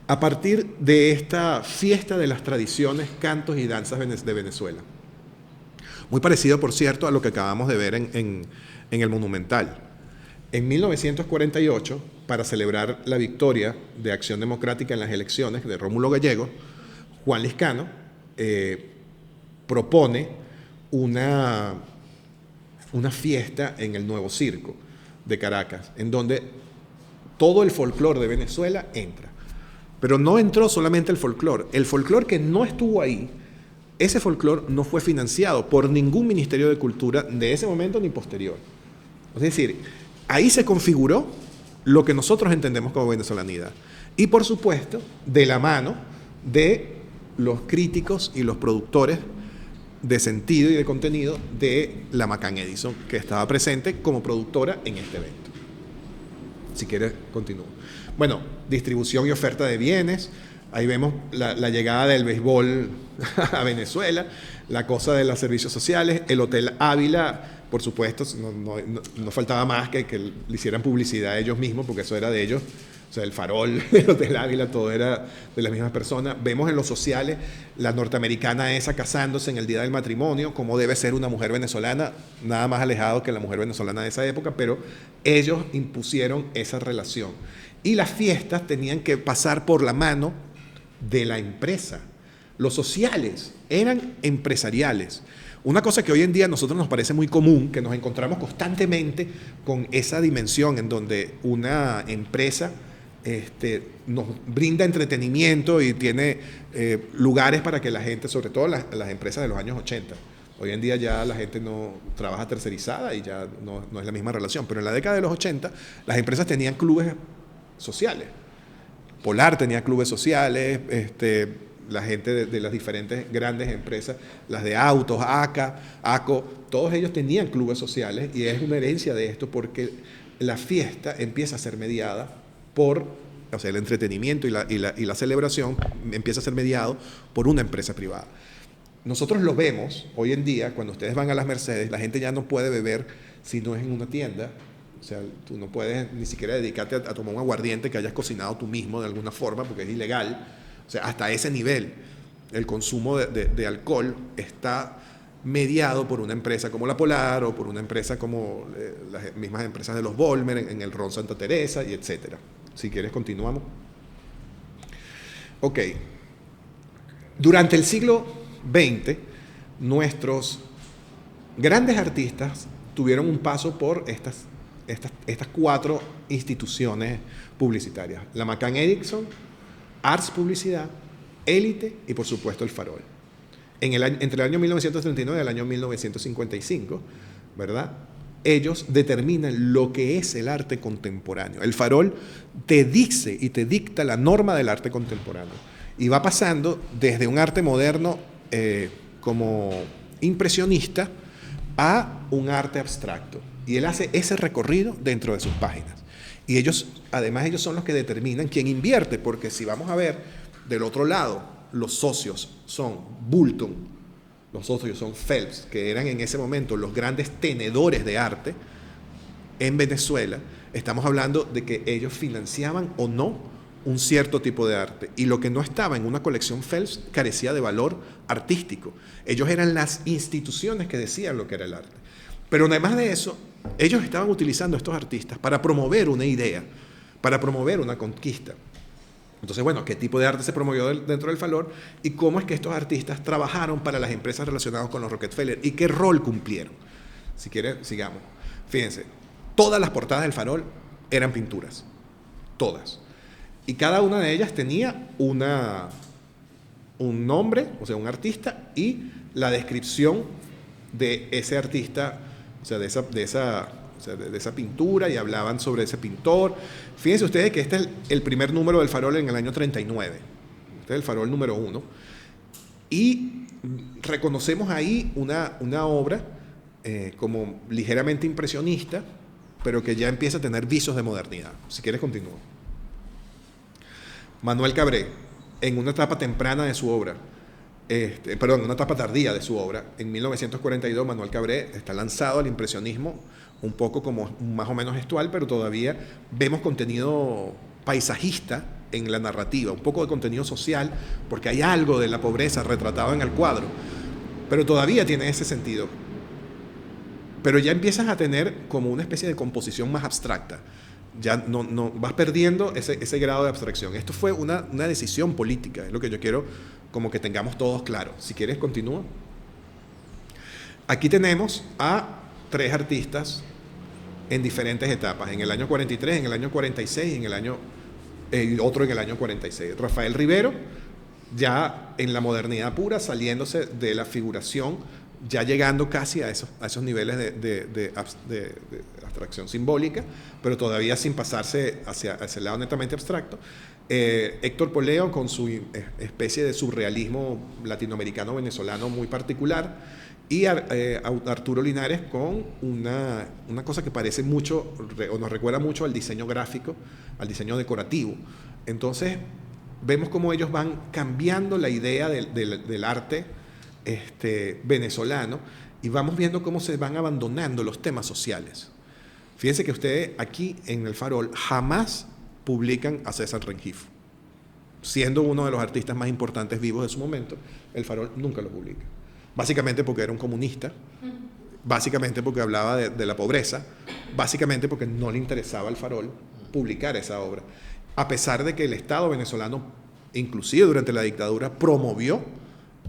a partir de esta fiesta de las tradiciones, cantos y danzas de Venezuela. Muy parecido, por cierto, a lo que acabamos de ver en el Monumental. En 1948, para celebrar la victoria de Acción Democrática en las elecciones de Rómulo Gallego, Juan Liscano propone una fiesta en el Nuevo Circo de Caracas, en donde todo el folclore de Venezuela entra. Pero no entró solamente el folclore que no estuvo ahí, ese folclore no fue financiado por ningún ministerio de cultura de ese momento ni posterior. Es decir, ahí se configuró lo que nosotros entendemos como venezolanidad. Y por supuesto, de la mano de los críticos y los productores de sentido y de contenido de la McCann Edison, que estaba presente como productora en este evento. Si quieres, continúo. Bueno, distribución y oferta de bienes. Ahí vemos la llegada del béisbol a Venezuela, la cosa de los servicios sociales, el Hotel Ávila, por supuesto, no faltaba más que le hicieran publicidad a ellos mismos, porque eso era de ellos. O sea, el Farol, el Hotel Ávila, todo era de las mismas personas. Vemos en los sociales la norteamericana esa casándose en el día del matrimonio, como debe ser una mujer venezolana, nada más alejado que la mujer venezolana de esa época, pero ellos impusieron esa relación. Y las fiestas tenían que pasar por la mano de la empresa. Los sociales eran empresariales. Una cosa que hoy en día a nosotros nos parece muy común, que nos encontramos constantemente con esa dimensión en donde una empresa nos brinda entretenimiento y tiene lugares para que la gente, sobre todo las empresas de los años 80, Hoy en día ya la gente no trabaja tercerizada y ya no es la misma relación. Pero en la década de los 80, las empresas tenían clubes sociales. Polar tenía clubes sociales, la gente de las diferentes grandes empresas, las de autos, ACA, ACO, todos ellos tenían clubes sociales y es una herencia de esto porque la fiesta empieza a ser mediada por, o sea, el entretenimiento y la celebración empieza a ser mediado por una empresa privada. Nosotros lo vemos hoy en día, cuando ustedes van a las Mercedes, la gente ya no puede beber si no es en una tienda. O sea, tú no puedes ni siquiera dedicarte a tomar un aguardiente que hayas cocinado tú mismo de alguna forma, porque es ilegal. O sea, hasta ese nivel, el consumo de alcohol está mediado por una empresa como la Polar o por una empresa como las mismas empresas de los Bolmer, en el Ron Santa Teresa y etcétera. Si quieres, continuamos. Ok. Durante el siglo XX, nuestros grandes artistas tuvieron un paso por estas 4 instituciones publicitarias: la McCann Erickson, Ars Publicidad, Élite y por supuesto el Farol. Entre el año 1939 y el año 1955, ¿verdad?, ellos determinan lo que es el arte contemporáneo. El Farol te dice y te dicta la norma del arte contemporáneo y va pasando desde un arte moderno como impresionista a un arte abstracto. Y él hace ese recorrido dentro de sus páginas. Y ellos son los que determinan quién invierte, porque si vamos a ver del otro lado, los socios son Bulton, los socios son Phelps, que eran en ese momento los grandes tenedores de arte en Venezuela. Estamos hablando de que ellos financiaban o no un cierto tipo de arte. Y lo que no estaba en una colección Phelps carecía de valor artístico. Ellos eran las instituciones que decían lo que era el arte. Pero además de eso, ellos estaban utilizando a estos artistas para promover una idea, para promover una conquista. Entonces, bueno, ¿qué tipo de arte se promovió dentro del Farol? ¿Y cómo es que estos artistas trabajaron para las empresas relacionadas con los Rockefeller? ¿Y qué rol cumplieron? Si quieren, sigamos. Fíjense, todas las portadas del Farol eran pinturas. Todas. Y cada una de ellas tenía un nombre, o sea, un artista, y la descripción de ese artista, o sea, de esa pintura, y hablaban sobre ese pintor. Fíjense ustedes que este es el primer número del Farol en el año 39. Este es el Farol número 1. Y reconocemos ahí una obra como ligeramente impresionista, pero que ya empieza a tener visos de modernidad. Si quieres, continúo. Manuel Cabré, en una etapa temprana de su obra, una etapa tardía de su obra, en 1942 Manuel Cabré está lanzado al impresionismo, un poco como más o menos gestual, pero todavía vemos contenido paisajista en la narrativa, un poco de contenido social, porque hay algo de la pobreza retratado en el cuadro, pero todavía tiene ese sentido. Pero ya empiezas a tener como una especie de composición más abstracta. Ya no vas perdiendo ese grado de abstracción. Esto fue una decisión política, es lo que yo quiero como que tengamos todos claro. Si quieres, continúa. Aquí tenemos a 3 artistas en diferentes etapas, en el año 43, en el año 46 y otro en el año 46. Rafael Rivero, ya en la modernidad pura, saliéndose de la figuración, ya llegando casi a esos niveles de abstracción simbólica, pero todavía sin pasarse hacia el lado netamente abstracto. Héctor Poleo con su especie de surrealismo latinoamericano-venezolano muy particular, y Arturo Linares con una cosa que parece mucho, o nos recuerda mucho al diseño gráfico, al diseño decorativo. Entonces, vemos cómo ellos van cambiando la idea del arte venezolano, y vamos viendo cómo se van abandonando los temas sociales. Fíjense que ustedes aquí en el Farol jamás publican a César Rengifo. Siendo uno de los artistas más importantes vivos de su momento, el Farol nunca lo publica. Básicamente porque era un comunista, básicamente porque hablaba de la pobreza, básicamente porque no le interesaba al Farol publicar esa obra. A pesar de que el Estado venezolano, inclusive durante la dictadura, promovió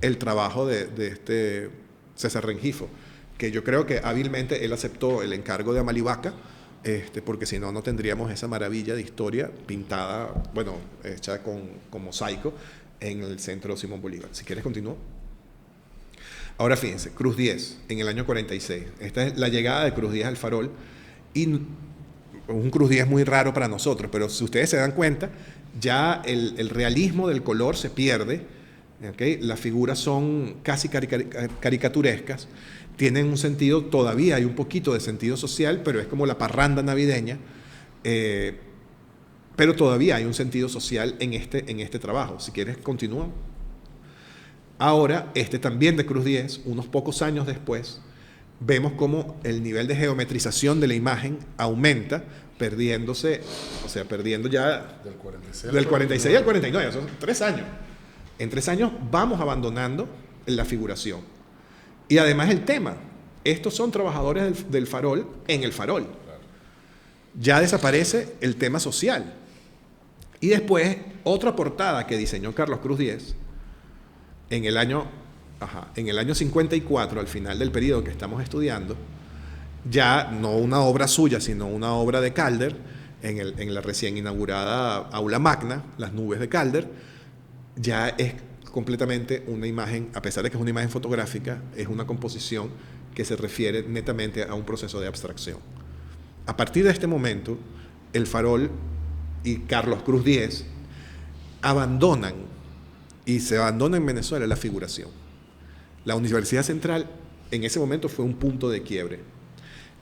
el trabajo de César Rengifo, que yo creo que hábilmente él aceptó el encargo de Amalivaca, porque si no, no tendríamos esa maravilla de historia pintada, bueno, hecha con mosaico en el centro Simón Bolívar. Si quieres, continúo. Ahora fíjense, Cruz 10 en el año 46. Esta es la llegada de Cruz 10 al farol. Y un Cruz 10 muy raro para nosotros, pero si ustedes se dan cuenta, ya el realismo del color se pierde. ¿Okay? Las figuras son casi caricaturescas. Tienen un sentido, todavía hay un poquito de sentido social, pero es como la parranda navideña. Pero todavía hay un sentido social en este trabajo. Si quieres, continúa. Ahora, también de Cruz 10, unos pocos años después, vemos cómo el nivel de geometrización de la imagen aumenta, perdiendo ya del 46 al 49, son 3 años. En 3 años vamos abandonando la figuración. Y además el tema, estos son trabajadores del farol en el farol. Ya desaparece el tema social. Y después, otra portada que diseñó Carlos Cruz 10, en el año 54, al final del periodo que estamos estudiando, ya no una obra suya, sino una obra de Calder, en la recién inaugurada Aula Magna, Las Nubes de Calder, ya es completamente una imagen, a pesar de que es una imagen fotográfica, es una composición que se refiere netamente a un proceso de abstracción. A partir de este momento, el farol y Carlos Cruz 10 abandonan, y se abandona en Venezuela, la figuración. La Universidad Central en ese momento fue un punto de quiebre.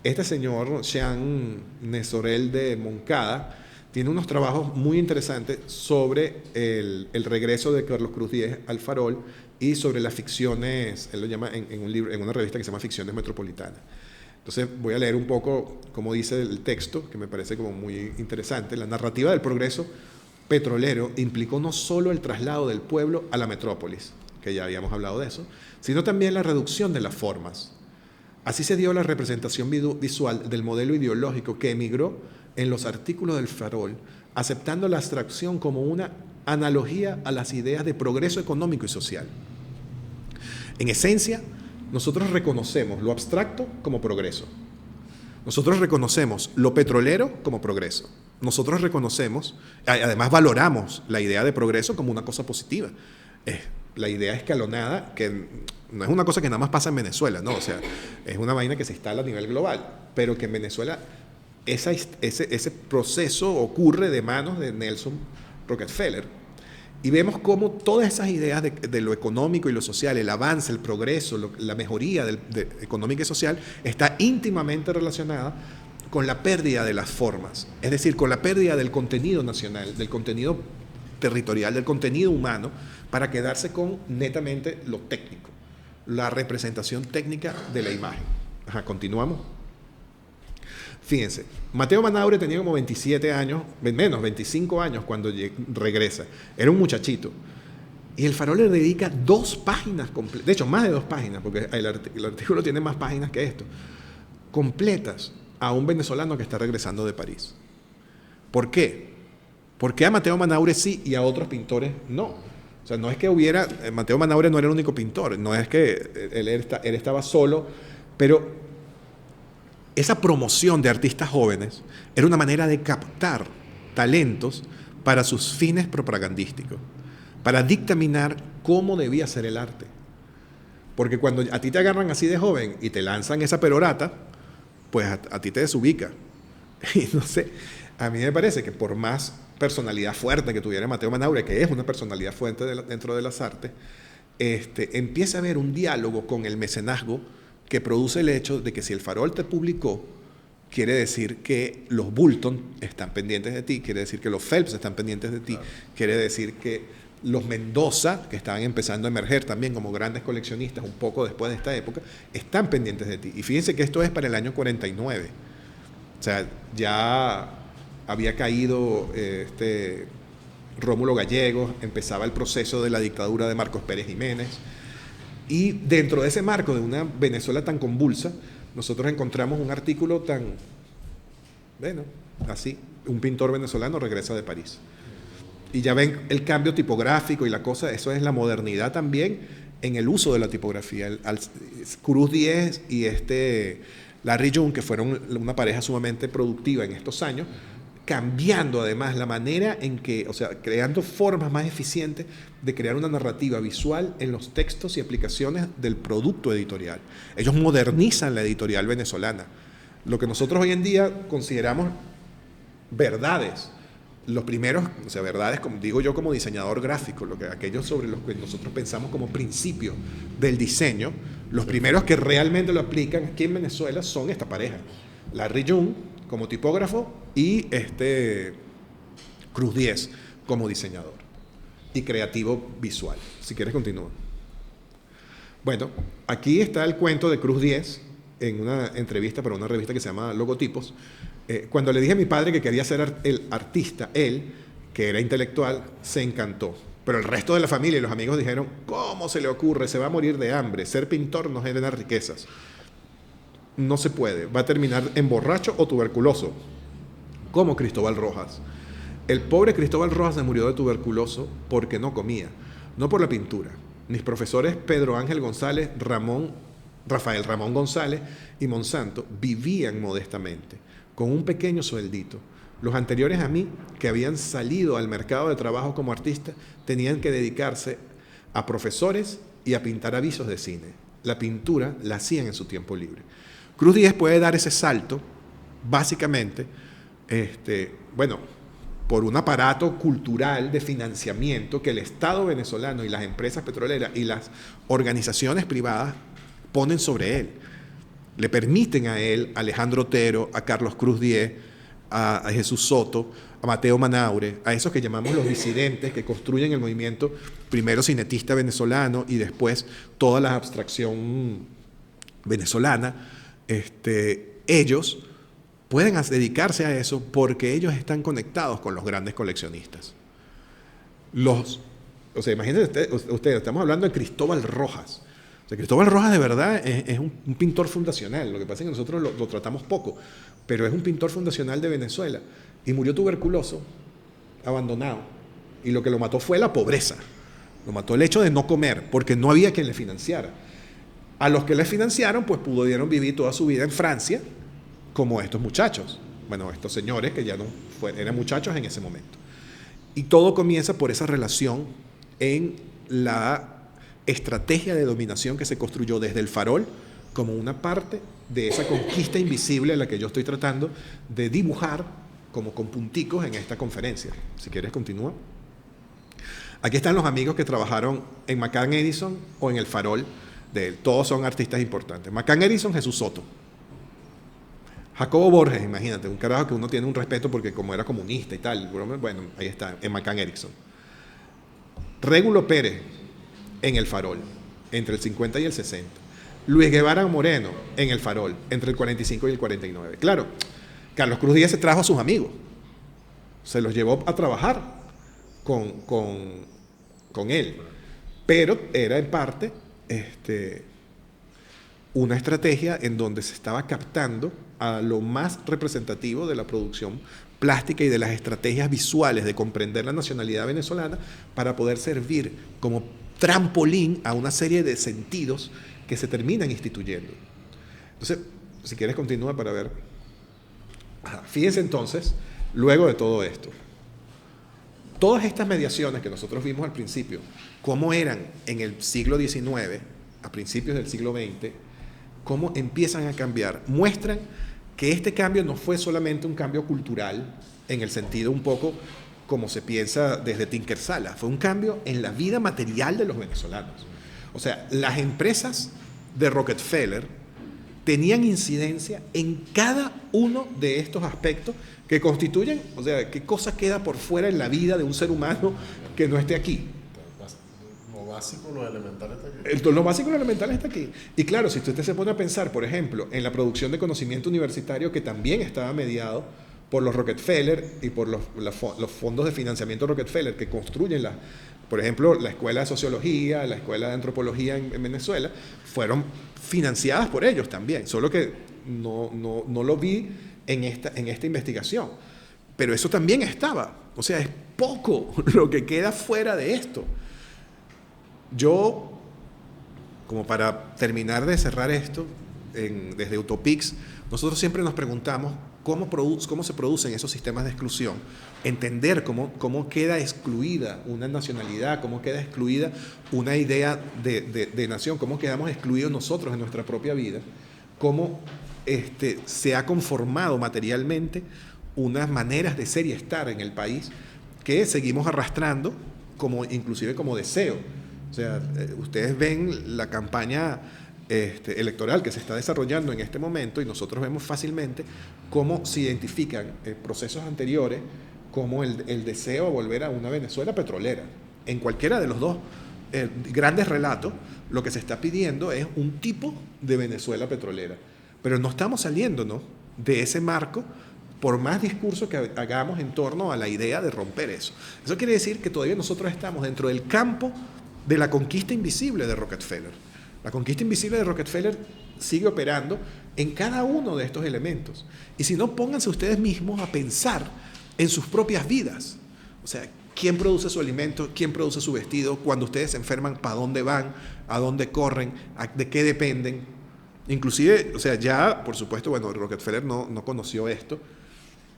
Este señor, Jean Nesorel de Moncada, tiene unos trabajos muy interesantes sobre el regreso de Carlos Cruz 10 al farol y sobre las ficciones, él lo llama en un libro, en una revista que se llama Ficciones Metropolitanas. Entonces voy a leer un poco cómo dice el texto, que me parece como muy interesante. La narrativa del progreso petrolero implicó no solo el traslado del pueblo a la metrópolis, que ya habíamos hablado de eso, sino también la reducción de las formas. Así se dio la representación visual del modelo ideológico que emigró en los artículos del farol, aceptando la abstracción como una analogía a las ideas de progreso económico y social. En esencia, nosotros reconocemos lo abstracto como progreso. Nosotros reconocemos lo petrolero como progreso. Nosotros reconocemos, además valoramos la idea de progreso como una cosa positiva. La idea escalonada, que no es una cosa que nada más pasa en Venezuela, ¿no? O sea, es una vaina que se instala a nivel global, pero que en Venezuela ese proceso ocurre de manos de Nelson Rockefeller. Y vemos cómo todas esas ideas de lo económico y lo social, el avance, el progreso, la mejoría económica y social, está íntimamente relacionada con la pérdida de las formas, es decir, con la pérdida del contenido nacional, del contenido territorial, del contenido humano, para quedarse con netamente lo técnico, la representación técnica de la imagen. Continuamos. Fíjense, Mateo Manaure tenía como 27 años, menos 25 años cuando regresa. Era un muchachito. Y el farol le dedica 2 páginas completas, de hecho más de 2 páginas, porque el artículo tiene más páginas que esto, completas a un venezolano que está regresando de París. ¿Por qué? ¿Por qué a Mateo Manaure sí y a otros pintores no? O sea, no es que Mateo Manaure no era el único pintor, no es que él estaba solo, pero esa promoción de artistas jóvenes era una manera de captar talentos para sus fines propagandísticos, para dictaminar cómo debía ser el arte. Porque cuando a ti te agarran así de joven y te lanzan esa perorata, pues a ti te desubica. Y no sé, a mí me parece que por más personalidad fuerte que tuviera Mateo Manaure, que es una personalidad fuerte dentro de las artes, empieza a haber un diálogo con el mecenazgo que produce el hecho de que si el farol te publicó, quiere decir que los Bulton están pendientes de ti, quiere decir que los Phelps están pendientes de ti, claro. Quiere decir que los Mendoza, que estaban empezando a emerger también como grandes coleccionistas un poco después de esta época, están pendientes de ti. Y fíjense que esto es para el año 49. O sea, ya había caído Rómulo Gallegos, empezaba el proceso de la dictadura de Marcos Pérez Jiménez. Y dentro de ese marco de una Venezuela tan convulsa, nosotros encontramos un artículo así, un pintor venezolano regresa de París. Y ya ven el cambio tipográfico y la cosa, eso es la modernidad también en el uso de la tipografía. Cruz 10 y Larry June, que fueron una pareja sumamente productiva en estos años, cambiando además la manera en que, o sea, creando formas más eficientes de crear una narrativa visual en los textos y aplicaciones del producto editorial. Ellos modernizan la editorial venezolana. Lo que nosotros hoy en día consideramos verdades, los primeros, o sea, verdades, como digo yo como diseñador gráfico, aquellos sobre los que nosotros pensamos como principios del diseño, los primeros que realmente lo aplican aquí en Venezuela son esta pareja, Larry Jung como tipógrafo y Cruz Diez como diseñador y creativo visual. Si quieres continúa. Bueno, aquí está el cuento de Cruz Diez en una entrevista para una revista que se llama Logotipos. Cuando le dije a mi padre que quería ser el artista, él, que era intelectual, se encantó. Pero el resto de la familia y los amigos dijeron, ¿cómo se le ocurre? Se va a morir de hambre. Ser pintor no genera riquezas. No se puede. Va a terminar en borracho o tuberculoso, como Cristóbal Rojas. El pobre Cristóbal Rojas se murió de tuberculoso porque no comía, no por la pintura. Mis profesores Pedro Ángel González, Rafael Ramón González y Monsanto vivían modestamente, con un pequeño sueldito. Los anteriores a mí, que habían salido al mercado de trabajo como artistas, tenían que dedicarse a profesores y a pintar avisos de cine. La pintura la hacían en su tiempo libre. Cruz Diez puede dar ese salto, básicamente, por un aparato cultural de financiamiento que el Estado venezolano y las empresas petroleras y las organizaciones privadas ponen sobre él. Le permiten a él, a Alejandro Otero, a Carlos Cruz Diez, a Jesús Soto, a Mateo Manaure, a esos que llamamos los disidentes que construyen el movimiento primero cinetista venezolano y después toda la abstracción venezolana, ellos pueden dedicarse a eso porque ellos están conectados con los grandes coleccionistas. Imagínense ustedes, estamos hablando de Cristóbal Rojas. O sea, Cristóbal Rojas de verdad es un pintor fundacional. Lo que pasa es que nosotros lo tratamos poco, pero es un pintor fundacional de Venezuela. Y murió tuberculoso, abandonado. Y lo que lo mató fue la pobreza. Lo mató el hecho de no comer, porque no había quien le financiara. A los que le financiaron, pues pudieron vivir toda su vida en Francia, como estos muchachos. Bueno, estos señores que ya no eran muchachos en ese momento. Y todo comienza por esa relación en la estrategia de dominación que se construyó desde el Farol como una parte de esa conquista invisible a la que yo estoy tratando de dibujar como con punticos en esta conferencia. Si quieres, continúa. Aquí están los amigos que trabajaron en McCann Edison o en el Farol de él. Todos son artistas importantes. McCann Edison, Jesús Soto. Jacobo Borges, imagínate, un carajo que uno tiene un respeto porque como era comunista y tal. Bueno, ahí está, en McCann Edison. Régulo Pérez, en el Farol, entre el 50 y el 60. Luis Guevara Moreno, en el Farol, entre el 45 y el 49. Claro, Carlos Cruz Diez se trajo a sus amigos, se los llevó a trabajar con él, pero era en parte una estrategia en donde se estaba captando a lo más representativo de la producción plástica y de las estrategias visuales de comprender la nacionalidad venezolana para poder servir como trampolín a una serie de sentidos que se terminan instituyendo. Entonces, si quieres continúa para ver. Fíjense entonces, luego de todo esto, todas estas mediaciones que nosotros vimos al principio, cómo eran en el siglo XIX, a principios del siglo XX, cómo empiezan a cambiar, muestran que este cambio no fue solamente un cambio cultural, en el sentido un poco como se piensa desde Tinker Sala, fue un cambio en la vida material de los venezolanos. O sea, las empresas de Rockefeller tenían incidencia en cada uno de estos aspectos que constituyen, o sea, qué cosa queda por fuera en la vida de un ser humano que no esté aquí. Lo básico, lo elemental está aquí. Lo básico y lo elemental está aquí. Y claro, si usted se pone a pensar, por ejemplo, en la producción de conocimiento universitario que también estaba mediado por los Rockefeller y por los fondos de financiamiento Rockefeller que construyen, por ejemplo, la Escuela de Sociología, la Escuela de Antropología en Venezuela, fueron financiadas por ellos también, solo que no lo vi en esta investigación. Pero eso también estaba. O sea, es poco lo que queda fuera de esto. Yo, como para terminar de cerrar esto, desde Utopix, nosotros siempre nos preguntamos cómo se producen esos sistemas de exclusión, entender cómo queda excluida una nacionalidad, cómo queda excluida una idea de nación, cómo quedamos excluidos nosotros en nuestra propia vida, cómo se ha conformado materialmente unas maneras de ser y estar en el país que seguimos arrastrando inclusive como deseo. O sea, ustedes ven la campaña electoral que se está desarrollando en este momento y nosotros vemos fácilmente cómo se identifican procesos anteriores como el deseo de volver a una Venezuela petrolera. En cualquiera de los dos grandes relatos, lo que se está pidiendo es un tipo de Venezuela petrolera. Pero no estamos saliendo, ¿no?, de ese marco, por más discurso que hagamos en torno a la idea de romper eso. Eso quiere decir que todavía nosotros estamos dentro del campo de la conquista invisible de Rockefeller. La conquista invisible de Rockefeller sigue operando en cada uno de estos elementos. Y si no, pónganse ustedes mismos a pensar en sus propias vidas. O sea, ¿quién produce su alimento? ¿Quién produce su vestido? Cuando ustedes se enferman, ¿para dónde van? ¿A dónde corren? ¿De qué dependen? Inclusive, o sea, ya, por supuesto, bueno, Rockefeller no conoció esto,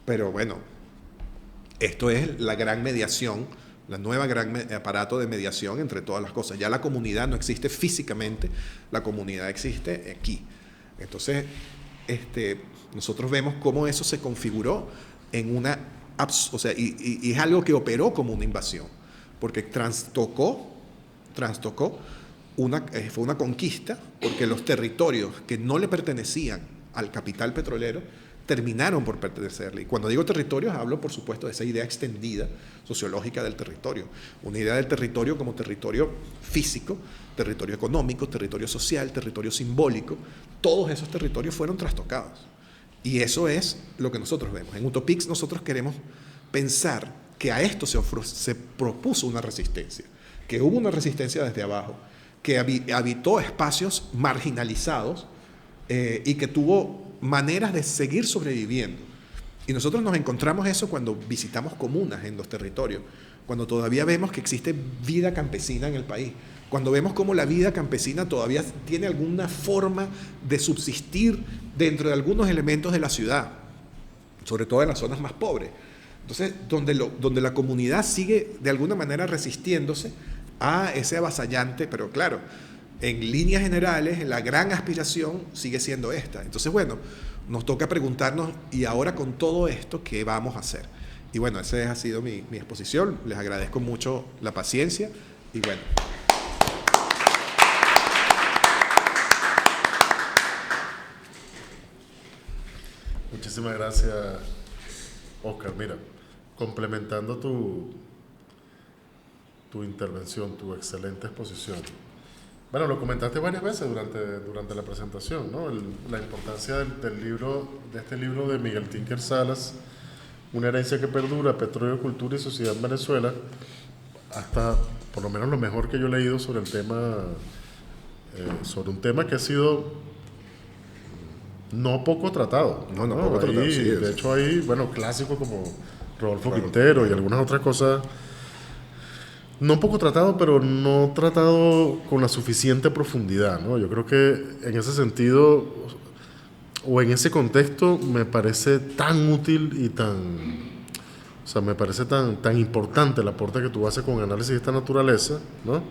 pero bueno, esto es la gran mediación, la nueva gran aparato de mediación entre todas las cosas. Ya la comunidad no existe físicamente, la comunidad existe aquí. Entonces, nosotros vemos cómo eso se configuró en una, o sea, y es algo que operó como una invasión, porque trastocó fue una conquista, porque los territorios que no le pertenecían al capital petrolero terminaron por pertenecerle. Y cuando digo territorios, hablo, por supuesto, de esa idea extendida sociológica del territorio. Una idea del territorio como territorio físico, territorio económico, territorio social, territorio simbólico. Todos esos territorios fueron trastocados. Y eso es lo que nosotros vemos. En Utopix nosotros queremos pensar que a esto se propuso una resistencia, que hubo una resistencia desde abajo, que habitó espacios marginalizados y que tuvo maneras de seguir sobreviviendo. Y nosotros nos encontramos eso cuando visitamos comunas en los territorios, cuando todavía vemos que existe vida campesina en el país, cuando vemos cómo la vida campesina todavía tiene alguna forma de subsistir dentro de algunos elementos de la ciudad, sobre todo en las zonas más pobres. Entonces, donde la comunidad sigue de alguna manera resistiéndose a ese avasallante, pero claro, en líneas generales, la gran aspiración sigue siendo esta. Entonces, bueno, nos toca preguntarnos, ¿y ahora con todo esto qué vamos a hacer? Y bueno, esa ha sido mi exposición. Les agradezco mucho la paciencia y bueno. Muchísimas gracias, Oscar. Mira, complementando tu intervención, tu excelente exposición. Bueno, lo comentaste varias veces durante la presentación, ¿no? La importancia de este libro de Miguel Tinker Salas, Una herencia que perdura, petróleo, cultura y sociedad en Venezuela, hasta por lo menos lo mejor que yo he leído sobre el tema, sobre un tema que ha sido no poco tratado. No poco tratado, sí. De hecho hay, bueno, clásicos como Rodolfo Quintero y algunas otras cosas. No poco tratado, pero no tratado con la suficiente profundidad, ¿no? Yo creo que en ese sentido, o en ese contexto, me parece tan útil y me parece tan importante el aporte que tú haces con análisis de esta naturaleza, ¿no?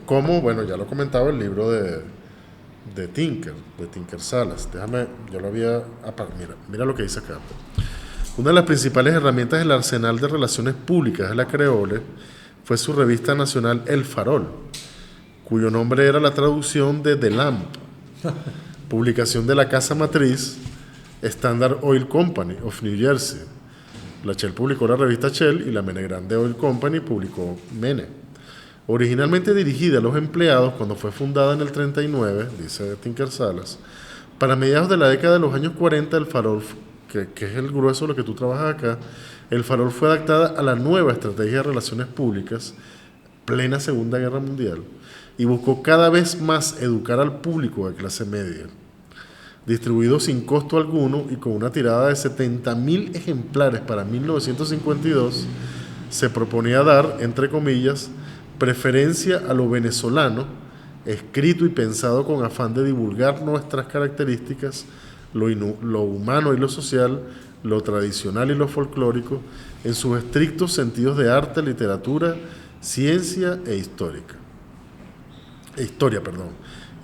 Como, bueno, ya lo comentaba, el libro de Tinker Salas. Yo lo había... Mira lo que dice acá. Una de las principales herramientas del arsenal de relaciones públicas de la Creole fue su revista nacional El Farol, cuyo nombre era la traducción de The Lamp, publicación de la casa matriz Standard Oil Company of New Jersey. La Shell publicó la revista Shell y la Mene Grande Oil Company publicó Mene. Originalmente dirigida a los empleados cuando fue fundada en el 39, dice Tinker Salas, para mediados de la década de los años 40 el Farol, que es el grueso de lo que tú trabajas acá, el Farol fue adaptada a la nueva estrategia de relaciones públicas, plena Segunda Guerra Mundial, y buscó cada vez más educar al público de clase media. Distribuido sin costo alguno y con una tirada de 70.000 ejemplares para 1952, se proponía dar, entre comillas, preferencia a lo venezolano, escrito y pensado con afán de divulgar nuestras características lo humano y lo social, lo tradicional y lo folclórico, en sus estrictos sentidos de arte, literatura, ciencia e historia.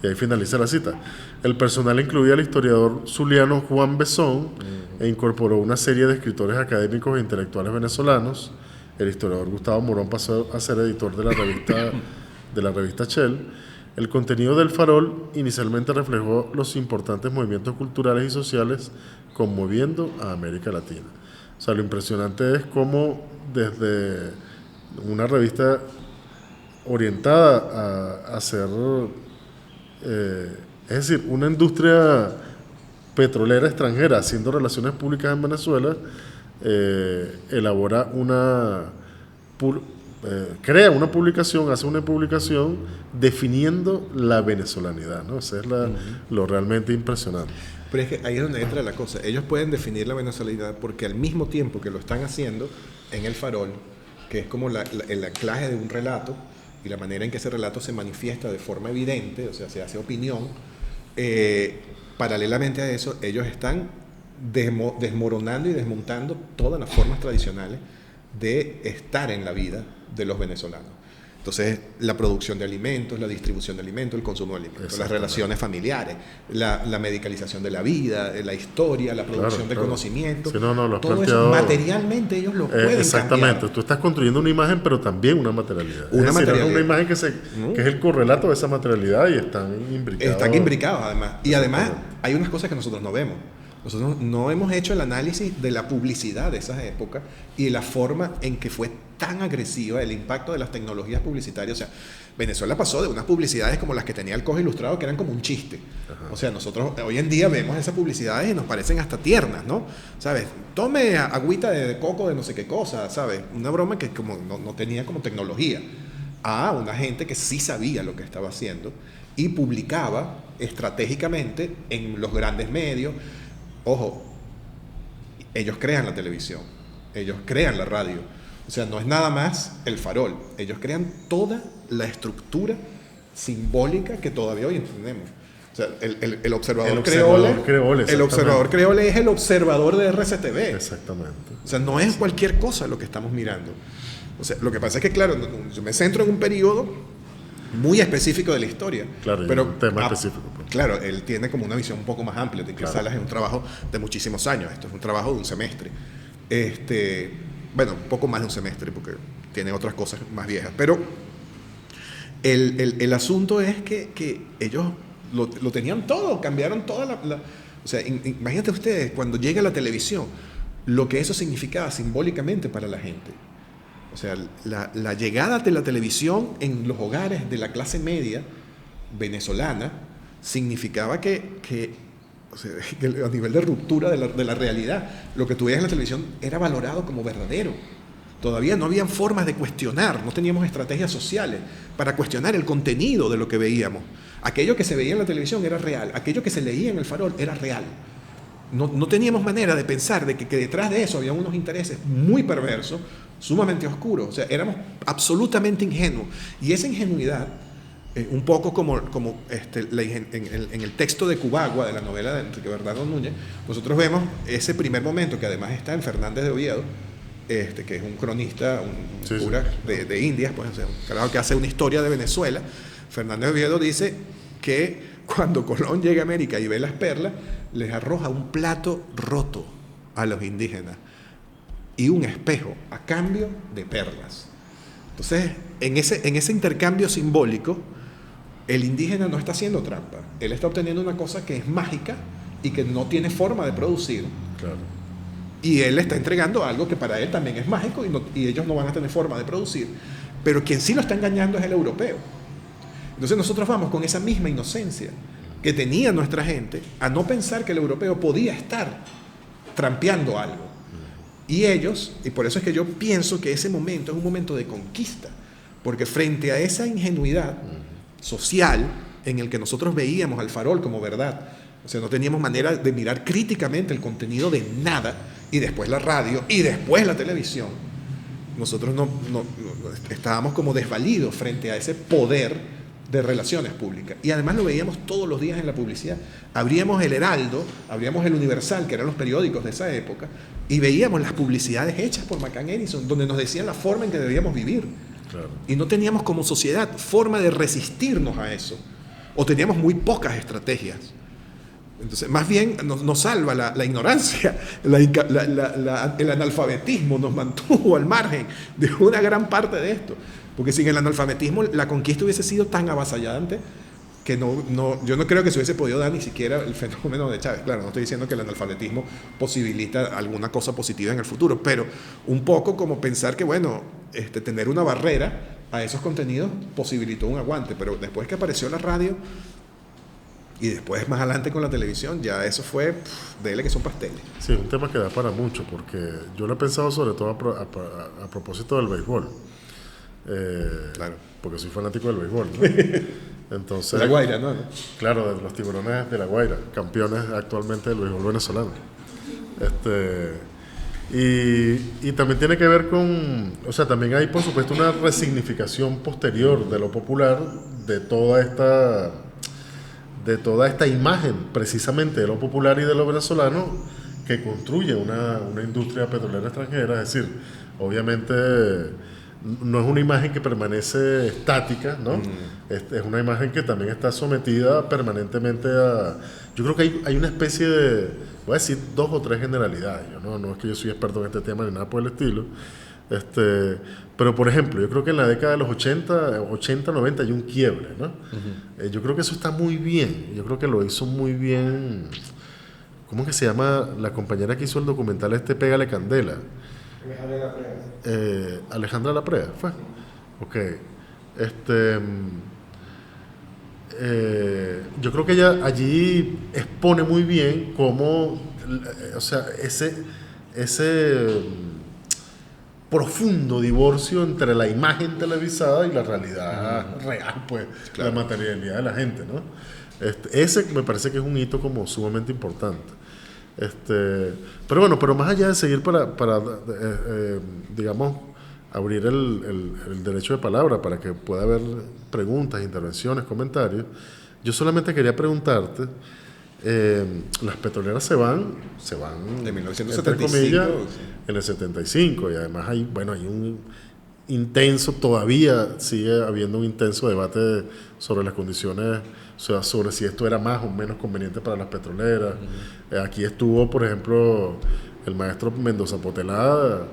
Y ahí finaliza la cita. El personal incluía al historiador zuliano Juan Besón e incorporó una serie de escritores académicos e intelectuales venezolanos. El historiador Gustavo Morón pasó a ser editor de la revista Chel. El contenido del Farol inicialmente reflejó los importantes movimientos culturales y sociales conmoviendo a América Latina. O sea, lo impresionante es cómo desde una revista orientada a hacer, es decir, una industria petrolera extranjera haciendo relaciones públicas en Venezuela, crea una publicación, hace una publicación definiendo la venezolanidad, ¿no? Eso es lo realmente impresionante. Pero es que ahí es donde entra la cosa. Ellos pueden definir la venezolanidad porque al mismo tiempo que lo están haciendo en El Farol, que es como el anclaje de un relato y la manera en que ese relato se manifiesta de forma evidente, o sea, se hace opinión, paralelamente a eso, ellos están desmoronando y desmontando todas las formas tradicionales de estar en la vida de los venezolanos. Entonces, la producción de alimentos, la distribución de alimentos, el consumo de alimentos, las relaciones familiares, la medicalización de la vida, la historia, la producción de conocimiento, sí, todo eso materialmente ellos lo pueden exactamente, cambiar. Tú estás construyendo una imagen, pero también una materialidad. Una imagen que es el correlato de esa materialidad y están imbricados. Están imbricados, además. Y además, hay unas cosas que nosotros no vemos. Nosotros no hemos hecho el análisis de la publicidad de esas épocas y de la forma en que fue tan agresiva el impacto de las tecnologías publicitarias. O sea, Venezuela pasó de unas publicidades como las que tenía el Coge Ilustrado, que eran como un chiste. Ajá. O sea, nosotros hoy en día vemos esas publicidades y nos parecen hasta tiernas, ¿no? ¿Sabes? Tome agüita de coco de no sé qué cosa, ¿sabes? Una broma que como no tenía como tecnología. A una gente que sí sabía lo que estaba haciendo y publicaba estratégicamente en los grandes medios. Ojo, ellos crean la televisión, ellos crean la radio. O sea, no es nada más El Farol. Ellos crean toda la estructura simbólica que todavía hoy entendemos. O sea, el observador creole. El observador creole es el observador de RCTV. Exactamente. O sea, no es cualquier cosa lo que estamos mirando. O sea, lo que pasa es que, claro, yo me centro en un periodo muy específico de la historia. Claro, pero un tema específico. Pues. Claro, él tiene como una visión un poco más amplia. De que Salas es un trabajo de muchísimos años. Esto es un trabajo de un semestre. Bueno, un poco más de un semestre porque tiene otras cosas más viejas. Pero el asunto es que ellos lo tenían todo, cambiaron toda o sea, imagínate ustedes, cuando llega la televisión, lo que eso significaba simbólicamente para la gente. O sea, la llegada de la televisión en los hogares de la clase media venezolana significaba que a nivel de ruptura de la realidad, lo que tú veías en la televisión era valorado como verdadero. Todavía no habían formas de cuestionar, no teníamos estrategias sociales para cuestionar el contenido de lo que veíamos. Aquello que se veía en la televisión era real, aquello que se leía en El Farol era real. No teníamos manera de pensar de que detrás de eso había unos intereses muy perversos, sumamente oscuros. O sea, éramos absolutamente ingenuos. Y esa ingenuidad, un poco como en el texto de Cubagua, de la novela de Enrique Bernardo Núñez, nosotros vemos ese primer momento que además está en Fernández de Oviedo, que es un cronista, un cura de Indias, pues, o sea, un carajo que hace una historia de Venezuela. Fernández de Oviedo dice que cuando Colón llega a América y ve las perlas, les arroja un plato roto a los indígenas y un espejo a cambio de perlas. Entonces, en ese intercambio simbólico, el indígena no está haciendo trampa. Él está obteniendo una cosa que es mágica y que no tiene forma de producir. Claro. Y él está entregando algo que para él también es mágico y ellos no van a tener forma de producir. Pero quien sí lo está engañando es el europeo. Entonces nosotros vamos con esa misma inocencia que tenía nuestra gente a no pensar que el europeo podía estar trampeando algo. Y ellos, y por eso es que yo pienso que ese momento es un momento de conquista, porque frente a esa ingenuidad social en el que nosotros veíamos al Farol como verdad, o sea, no teníamos manera de mirar críticamente el contenido de nada, y después la radio, y después la televisión, nosotros no estábamos como desvalidos frente a ese poder de relaciones públicas. Y además lo veíamos todos los días en la publicidad. Abríamos el Heraldo, abríamos el Universal, que eran los periódicos de esa época, y veíamos las publicidades hechas por McCann Edison, donde nos decían la forma en que debíamos vivir. Claro. Y no teníamos como sociedad forma de resistirnos a eso. O teníamos muy pocas estrategias. Entonces, más bien nos salva la ignorancia, el analfabetismo nos mantuvo al margen de una gran parte de esto. Porque sin el analfabetismo la conquista hubiese sido tan avasallante que yo no creo que se hubiese podido dar ni siquiera el fenómeno de Chávez. Claro, no estoy diciendo que el analfabetismo posibilita alguna cosa positiva en el futuro, pero un poco como pensar que, bueno, tener una barrera a esos contenidos posibilitó un aguante. Pero después que apareció la radio y después más adelante con la televisión, ya eso fue dele que son pasteles. Sí, es un tema que da para mucho, porque yo lo he pensado sobre todo a propósito del béisbol. Claro. Porque soy fanático del béisbol, ¿no? Entonces, de La Guaira, ¿no? Claro, de los Tiburones de La Guaira, campeones actualmente del béisbol venezolano. Y también tiene que ver con, o sea, también hay por supuesto una resignificación posterior de lo popular, de toda esta imagen precisamente de lo popular y de lo venezolano que construye una industria petrolera extranjera. Es decir, obviamente no es una imagen que permanece estática, ¿no? Es una imagen que también está sometida permanentemente a... Yo creo que hay una especie de... Voy a decir 2 o 3 generalidades. No es que yo soy experto en este tema ni nada por el estilo. Pero, por ejemplo, yo creo que en la década de los 80, 90 hay un quiebre, ¿no? Yo creo que eso está muy bien. Yo creo que lo hizo muy bien... ¿Cómo es que se llama la compañera que hizo el documental Pégale Candela? Alejandra Laprea, ¿fue? Ok. Yo creo que ella allí expone muy bien cómo, o sea, ese profundo divorcio entre la imagen televisada y la realidad real, pues, claro, la materialidad de la gente, ¿no? Ese me parece que es un hito como sumamente importante. Pero bueno, pero más allá de seguir para digamos, abrir el derecho de palabra para que pueda haber preguntas, intervenciones, comentarios, yo solamente quería preguntarte, las petroleras se van de 1975, entre comillas, en el 75, y además hay un intenso, todavía sigue habiendo un intenso debate sobre las condiciones, o sea, sobre si esto era más o menos conveniente para las petroleras. Aquí estuvo, por ejemplo, el maestro Mendoza Potelada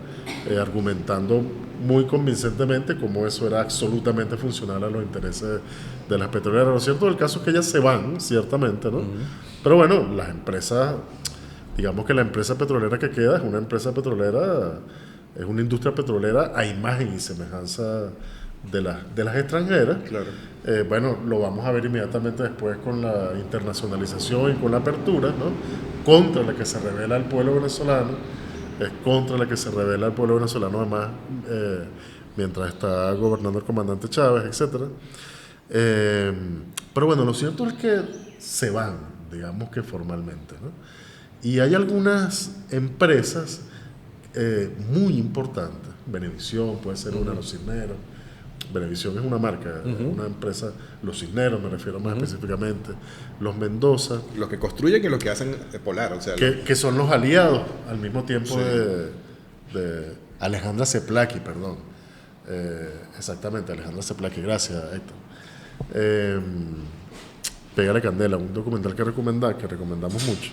argumentando muy convincentemente cómo eso era absolutamente funcional a los intereses de las petroleras. Lo cierto del caso es que ellas se van, ciertamente, ¿no? Pero bueno, las empresas, digamos que la empresa petrolera que queda es una empresa petrolera, es una industria petrolera a imagen y semejanza de las extranjeras. Claro. Bueno, lo vamos a ver inmediatamente después con la internacionalización y con la apertura, ¿no? Contra la que se revela el pueblo venezolano, contra la que se revela el pueblo venezolano, además, mientras está gobernando el comandante Chávez, etc. Pero bueno, lo cierto es que se van, digamos que formalmente, ¿no? Y hay algunas empresas muy importantes, Venevisión puede ser una, Los Cisneros. Venevisión es una marca, una empresa, Los Cisneros me refiero más específicamente, los Mendoza. Los que construyen y los que hacen Polar, o sea... Que son los aliados al mismo tiempo de Alejandra Zeplaki, perdón. Exactamente, Alejandra Zeplaki, gracias Héctor. Pégale Candela, un documental que recomendamos mucho.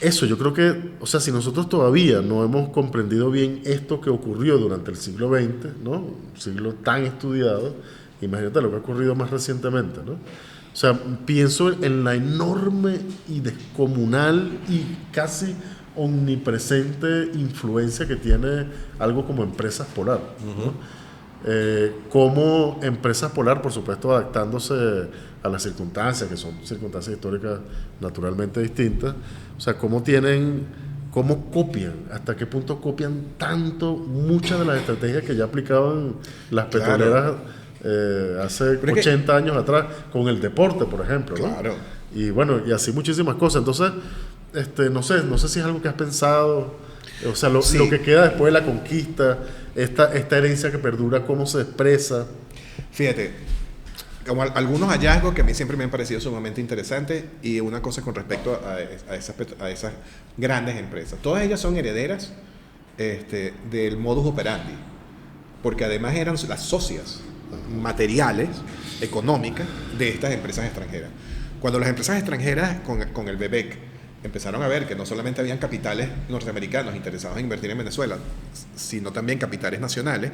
Eso, yo creo que, o sea, si nosotros todavía no hemos comprendido bien esto que ocurrió durante el siglo XX, ¿no? Un siglo tan estudiado, imagínate lo que ha ocurrido más recientemente, ¿no? O sea, pienso en la enorme y descomunal y casi omnipresente influencia que tiene algo como Empresas Polar, ¿no? Como Empresas Polar, por supuesto, adaptándose a las circunstancias, que son circunstancias históricas naturalmente distintas, o sea, cómo copian, hasta qué punto copian tanto muchas de las estrategias que ya aplicaban las petroleras, hace 80 años atrás, con el deporte, por ejemplo, ¿no? Claro. Y bueno, y así muchísimas cosas. Entonces, no sé si es algo que has pensado. O sea, lo que queda después de la conquista, esta herencia que perdura, cómo se expresa. Fíjate, como algunos hallazgos que a mí siempre me han parecido sumamente interesantes, y una cosa con respecto a esas grandes empresas. Todas ellas son herederas del modus operandi, porque además eran las socias materiales, económicas de estas empresas extranjeras. Cuando las empresas extranjeras con el BBEC empezaron a ver que no solamente habían capitales norteamericanos interesados en invertir en Venezuela, sino también capitales nacionales,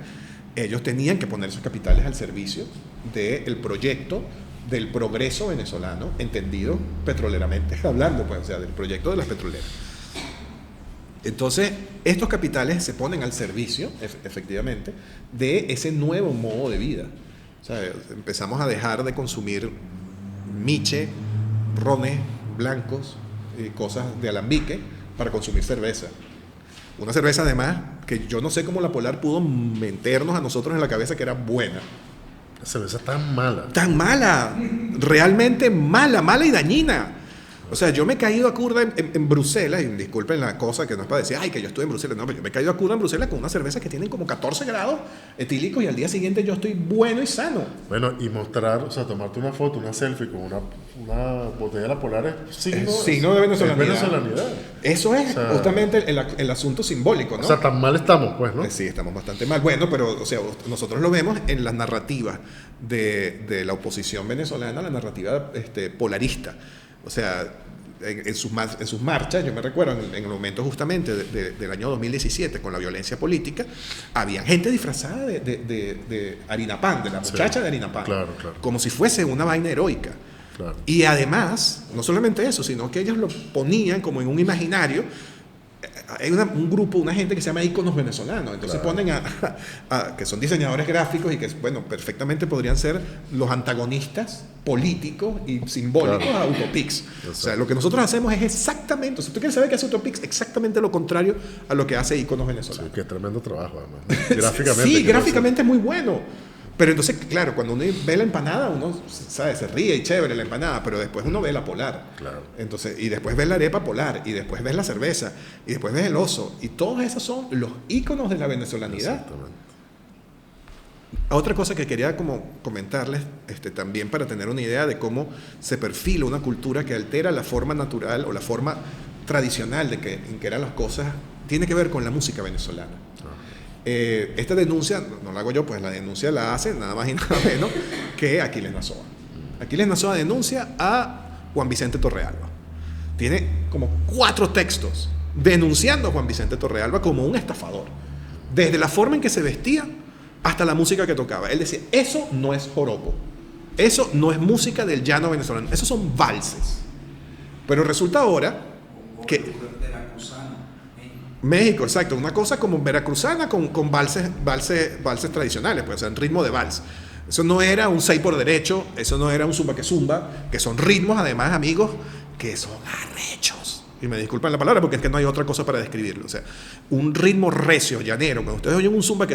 ellos tenían que poner esos capitales al servicio del proyecto del progreso venezolano, entendido petroleramente hablando, pues, o sea, del proyecto de las petroleras. Entonces, estos capitales se ponen al servicio, efectivamente, de ese nuevo modo de vida. O sea, empezamos a dejar de consumir miche, rones blancos, cosas de alambique, para consumir cerveza. Una cerveza, además, que yo no sé cómo la Polar pudo meternos a nosotros en la cabeza que era buena. La cerveza tan mala. Tan mala, realmente mala, mala y dañina. O sea, yo me he caído a curda en Bruselas, y disculpen la cosa que no es para decir, ay, que yo estuve en Bruselas, no, pero yo me he caído a curda en Bruselas con una cerveza que tienen como 14 grados etílicos, y al día siguiente yo estoy bueno y sano. Bueno, y mostrar, o sea, tomarte una foto, una selfie con una botella de la Polar es signo de venezolanidad. Eso es, o sea, justamente el asunto simbólico, ¿no? O sea, tan mal estamos, pues, ¿no? Sí, estamos bastante mal. Bueno, pero, o sea, nosotros lo vemos en las narrativas de la oposición venezolana, la narrativa polarista. O sea, en sus marchas, yo me recuerdo en el momento justamente del año 2017, con la violencia política, había gente disfrazada de Harina Pan, de la muchacha de Harina Pan, claro. como si fuese una vaina heroica. Claro. Y además, no solamente eso, sino que ellos lo ponían como en un imaginario. Hay un grupo, una gente que se llama Íconos Venezolanos. Entonces ponen que son diseñadores gráficos y que, bueno, perfectamente podrían ser los antagonistas políticos y simbólicos a Utopix. O sea, lo que nosotros hacemos es exactamente, o sea, tú quieres saber qué hace Utopix, exactamente lo contrario a lo que hace Íconos Venezolanos. Sí, qué tremendo trabajo, además. Gráficamente. Sí, gráficamente es muy bueno. Pero entonces, claro, cuando uno ve la empanada, uno, ¿sabe? Se ríe y chévere la empanada, pero después uno ve la Polar. Claro. Entonces, y después ves la arepa Polar, y después ves la cerveza, y después ves el oso. Y todos esos son los íconos de la venezolanidad. Exactamente. Otra cosa que quería como comentarles, también para tener una idea de cómo se perfila una cultura que altera la forma natural o la forma tradicional en que eran las cosas, tiene que ver con la música venezolana. Esta denuncia, no la hago yo, pues la denuncia la hace nada más y nada menos que Aquiles Nazoa. Aquiles Nazoa denuncia a Juan Vicente Torrealba. Tiene como 4 textos denunciando a Juan Vicente Torrealba como un estafador. Desde la forma en que se vestía hasta la música que tocaba. Él decía, eso no es joropo. Eso no es música del llano venezolano. Esos son valses. Pero resulta ahora que... México, exacto, una cosa como veracruzana con valses tradicionales, pues, o sea, en ritmo de vals. Eso no era un 6 por derecho, eso no era un zumba, que son ritmos, además, amigos, que son arrechos. Y me disculpan la palabra porque es que no hay otra cosa para describirlo. O sea, un ritmo recio, llanero. Cuando ustedes oyen un zumba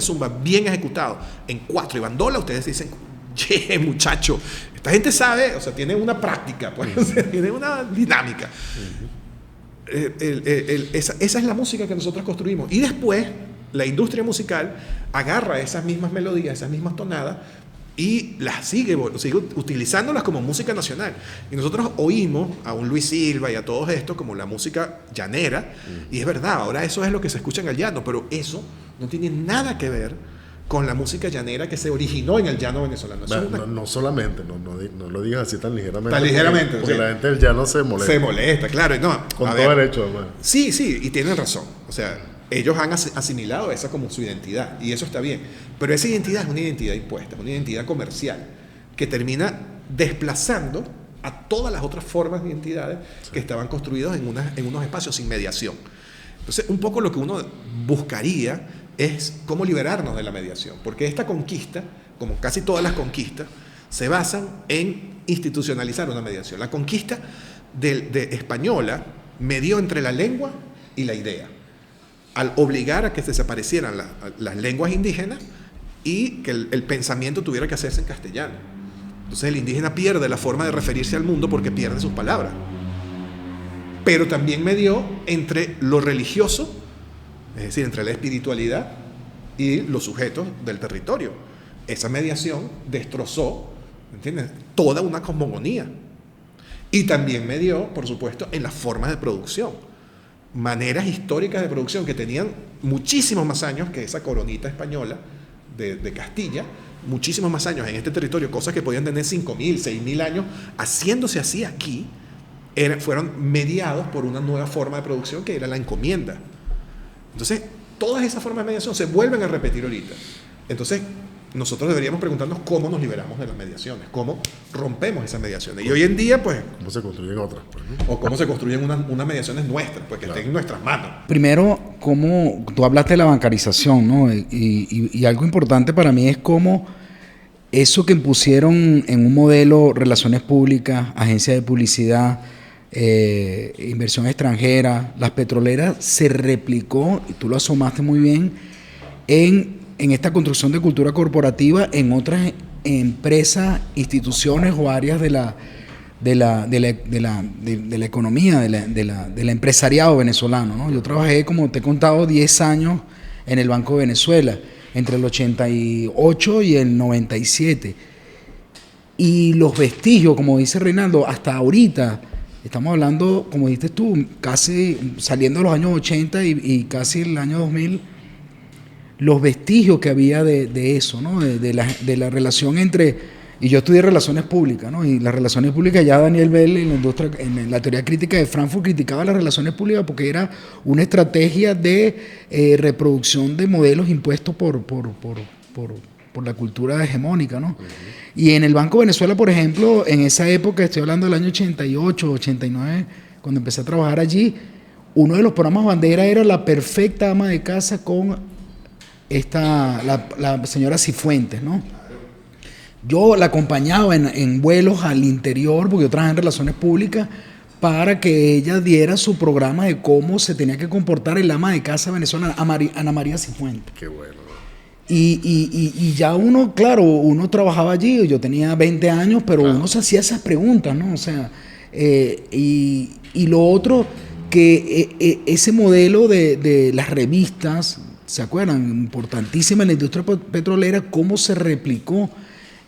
bien ejecutado, en 4 y bandola, ustedes dicen, che, muchacho, esta gente sabe, o sea, tiene una práctica, pues, o sea, tiene una dinámica. Esa es la música que nosotros construimos. Y después la industria musical agarra esas mismas melodías, esas mismas tonadas, y las sigue utilizándolas como música nacional. Y nosotros oímos a un Luis Silva y a todos estos como la música llanera, y es verdad, ahora eso es lo que se escucha en el llano, pero eso no tiene nada que ver con la música llanera que se originó en el llano venezolano. No solamente, no lo digas así tan ligeramente. Tan ligeramente. Porque la gente del llano se molesta. Se molesta, claro. No, con todo derecho, además. Sí, y tienen razón. O sea, ellos han asimilado esa como su identidad, y eso está bien. Pero esa identidad es una identidad impuesta, es una identidad comercial, que termina desplazando a todas las otras formas de identidades que estaban construidos en unos espacios sin mediación. Entonces, un poco lo que uno buscaría es cómo liberarnos de la mediación, porque esta conquista, como casi todas las conquistas, se basan en institucionalizar una mediación. La conquista de española medió entre la lengua y la idea, al obligar a que se desaparecieran las lenguas indígenas y que el pensamiento tuviera que hacerse en castellano. Entonces el indígena pierde la forma de referirse al mundo porque pierde sus palabras. Pero también medió entre lo religioso es decir, entre la espiritualidad y los sujetos del territorio. Esa mediación destrozó, ¿entiendes?, toda una cosmogonía. Y también medió, por supuesto, en las formas de producción. Maneras históricas de producción que tenían muchísimos más años que esa coronita española de Castilla, muchísimos más años en este territorio, cosas que podían tener 5.000, 6.000 años, haciéndose así aquí, fueron mediados por una nueva forma de producción que era la encomienda. Entonces, todas esas formas de mediación se vuelven a repetir ahorita. Entonces, nosotros deberíamos preguntarnos cómo nos liberamos de las mediaciones, cómo rompemos esas mediaciones. Y hoy en día, pues... ¿Cómo se construyen otras? Pues, ¿no? O cómo se construyen unas mediaciones nuestras, pues que estén en nuestras manos. Primero, como tú hablaste de la bancarización, ¿no? Y algo importante para mí es cómo eso que impusieron en un modelo relaciones públicas, agencias de publicidad, inversión extranjera, las petroleras, se replicó, y tú lo asomaste muy bien, en esta construcción de cultura corporativa en otras empresas, instituciones o áreas de la economía, del empresariado venezolano, ¿no? Yo trabajé, como te he contado, 10 años en el Banco de Venezuela, entre el 88 y el 97. Y los vestigios, como dice Reinaldo, hasta ahorita, estamos hablando, como dijiste tú, casi saliendo de los años 80 y casi el año 2000, los vestigios que había de eso, ¿no? De la relación entre... Y yo estudié relaciones públicas, ¿no? Y las relaciones públicas, ya Daniel Bell en la teoría crítica de Frankfurt criticaba las relaciones públicas porque era una estrategia de reproducción de modelos impuestos por la cultura hegemónica, ¿no? Y en el Banco de Venezuela, por ejemplo, en esa época, estoy hablando del año 88, 89, cuando empecé a trabajar allí, uno de los programas bandera era la perfecta ama de casa con la señora Cifuentes, ¿no? Yo la acompañaba en vuelos al interior, porque yo trabajaba en relaciones públicas, para que ella diera su programa de cómo se tenía que comportar el ama de casa venezolana, Ana María Cifuentes. Qué bueno. Y ya uno, claro, uno trabajaba allí, yo tenía 20 años, pero claro, uno se hacía esas preguntas, ¿no? O sea, y lo otro, que ese modelo de las revistas, ¿se acuerdan? Importantísima en la industria petrolera, cómo se replicó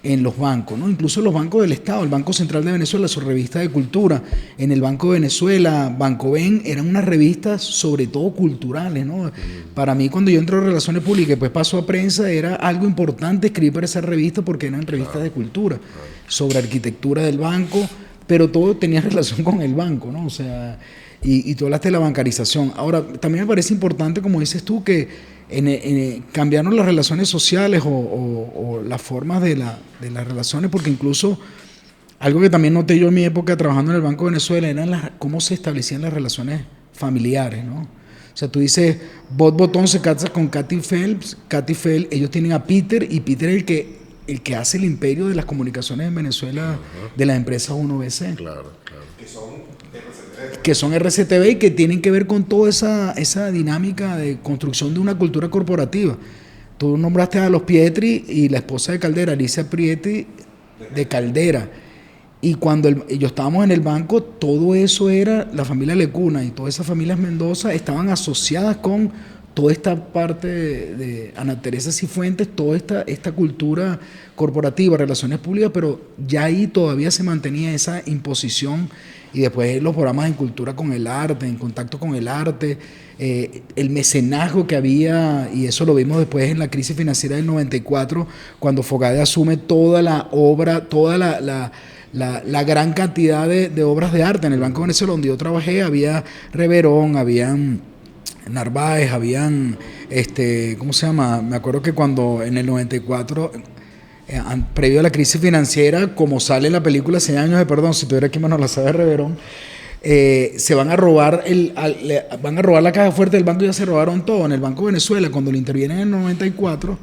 en los bancos, ¿no? Incluso los bancos del Estado, el Banco Central de Venezuela, su revista de cultura, en el Banco de Venezuela, Banco Ben, eran unas revistas sobre todo culturales, ¿no? Para mí, cuando yo entré a Relaciones Públicas y después paso a prensa, era algo importante escribir para esa revista porque eran revistas de cultura, sobre arquitectura del banco, pero todo tenía relación con el banco, ¿no? O sea, y tú hablaste de la bancarización. Ahora, también me parece importante, como dices tú, que cambiaron las relaciones sociales o las formas de las relaciones, porque incluso algo que también noté yo en mi época trabajando en el Banco de Venezuela era cómo se establecían las relaciones familiares, ¿no? O sea, tú dices, Bob Botón se casa con Katy Phelps, ellos tienen a Peter, y Peter es el que hace el imperio de las comunicaciones en Venezuela, de las empresas 1BC. Claro. Que son RCTV y que tienen que ver con toda esa dinámica de construcción de una cultura corporativa. Tú nombraste a los Pietri y la esposa de Caldera, Alicia Pietri de Caldera. Y cuando ellos estábamos en el banco, todo eso era la familia Lecuna y todas esas familias Mendoza estaban asociadas con toda esta parte de Ana Teresa Cifuentes, toda esta cultura corporativa, relaciones públicas, pero ya ahí todavía se mantenía esa imposición. Y después los programas en cultura con el arte, en contacto con el arte, el mecenazgo que había, y eso lo vimos después en la crisis financiera del 94, cuando Fogade asume toda la obra, toda la gran cantidad de obras de arte. En el Banco de Venezuela, donde yo trabajé, había Reverón, habían Narváez, habían, ¿cómo se llama? Me acuerdo que cuando en el 94... previo a la crisis financiera, como sale en la película 100 años de perdón, si tuviera aquí mano la sabe Reverón, se van a robar la caja fuerte del banco. Ya se robaron todo. En el Banco de Venezuela, cuando lo intervienen en el 94,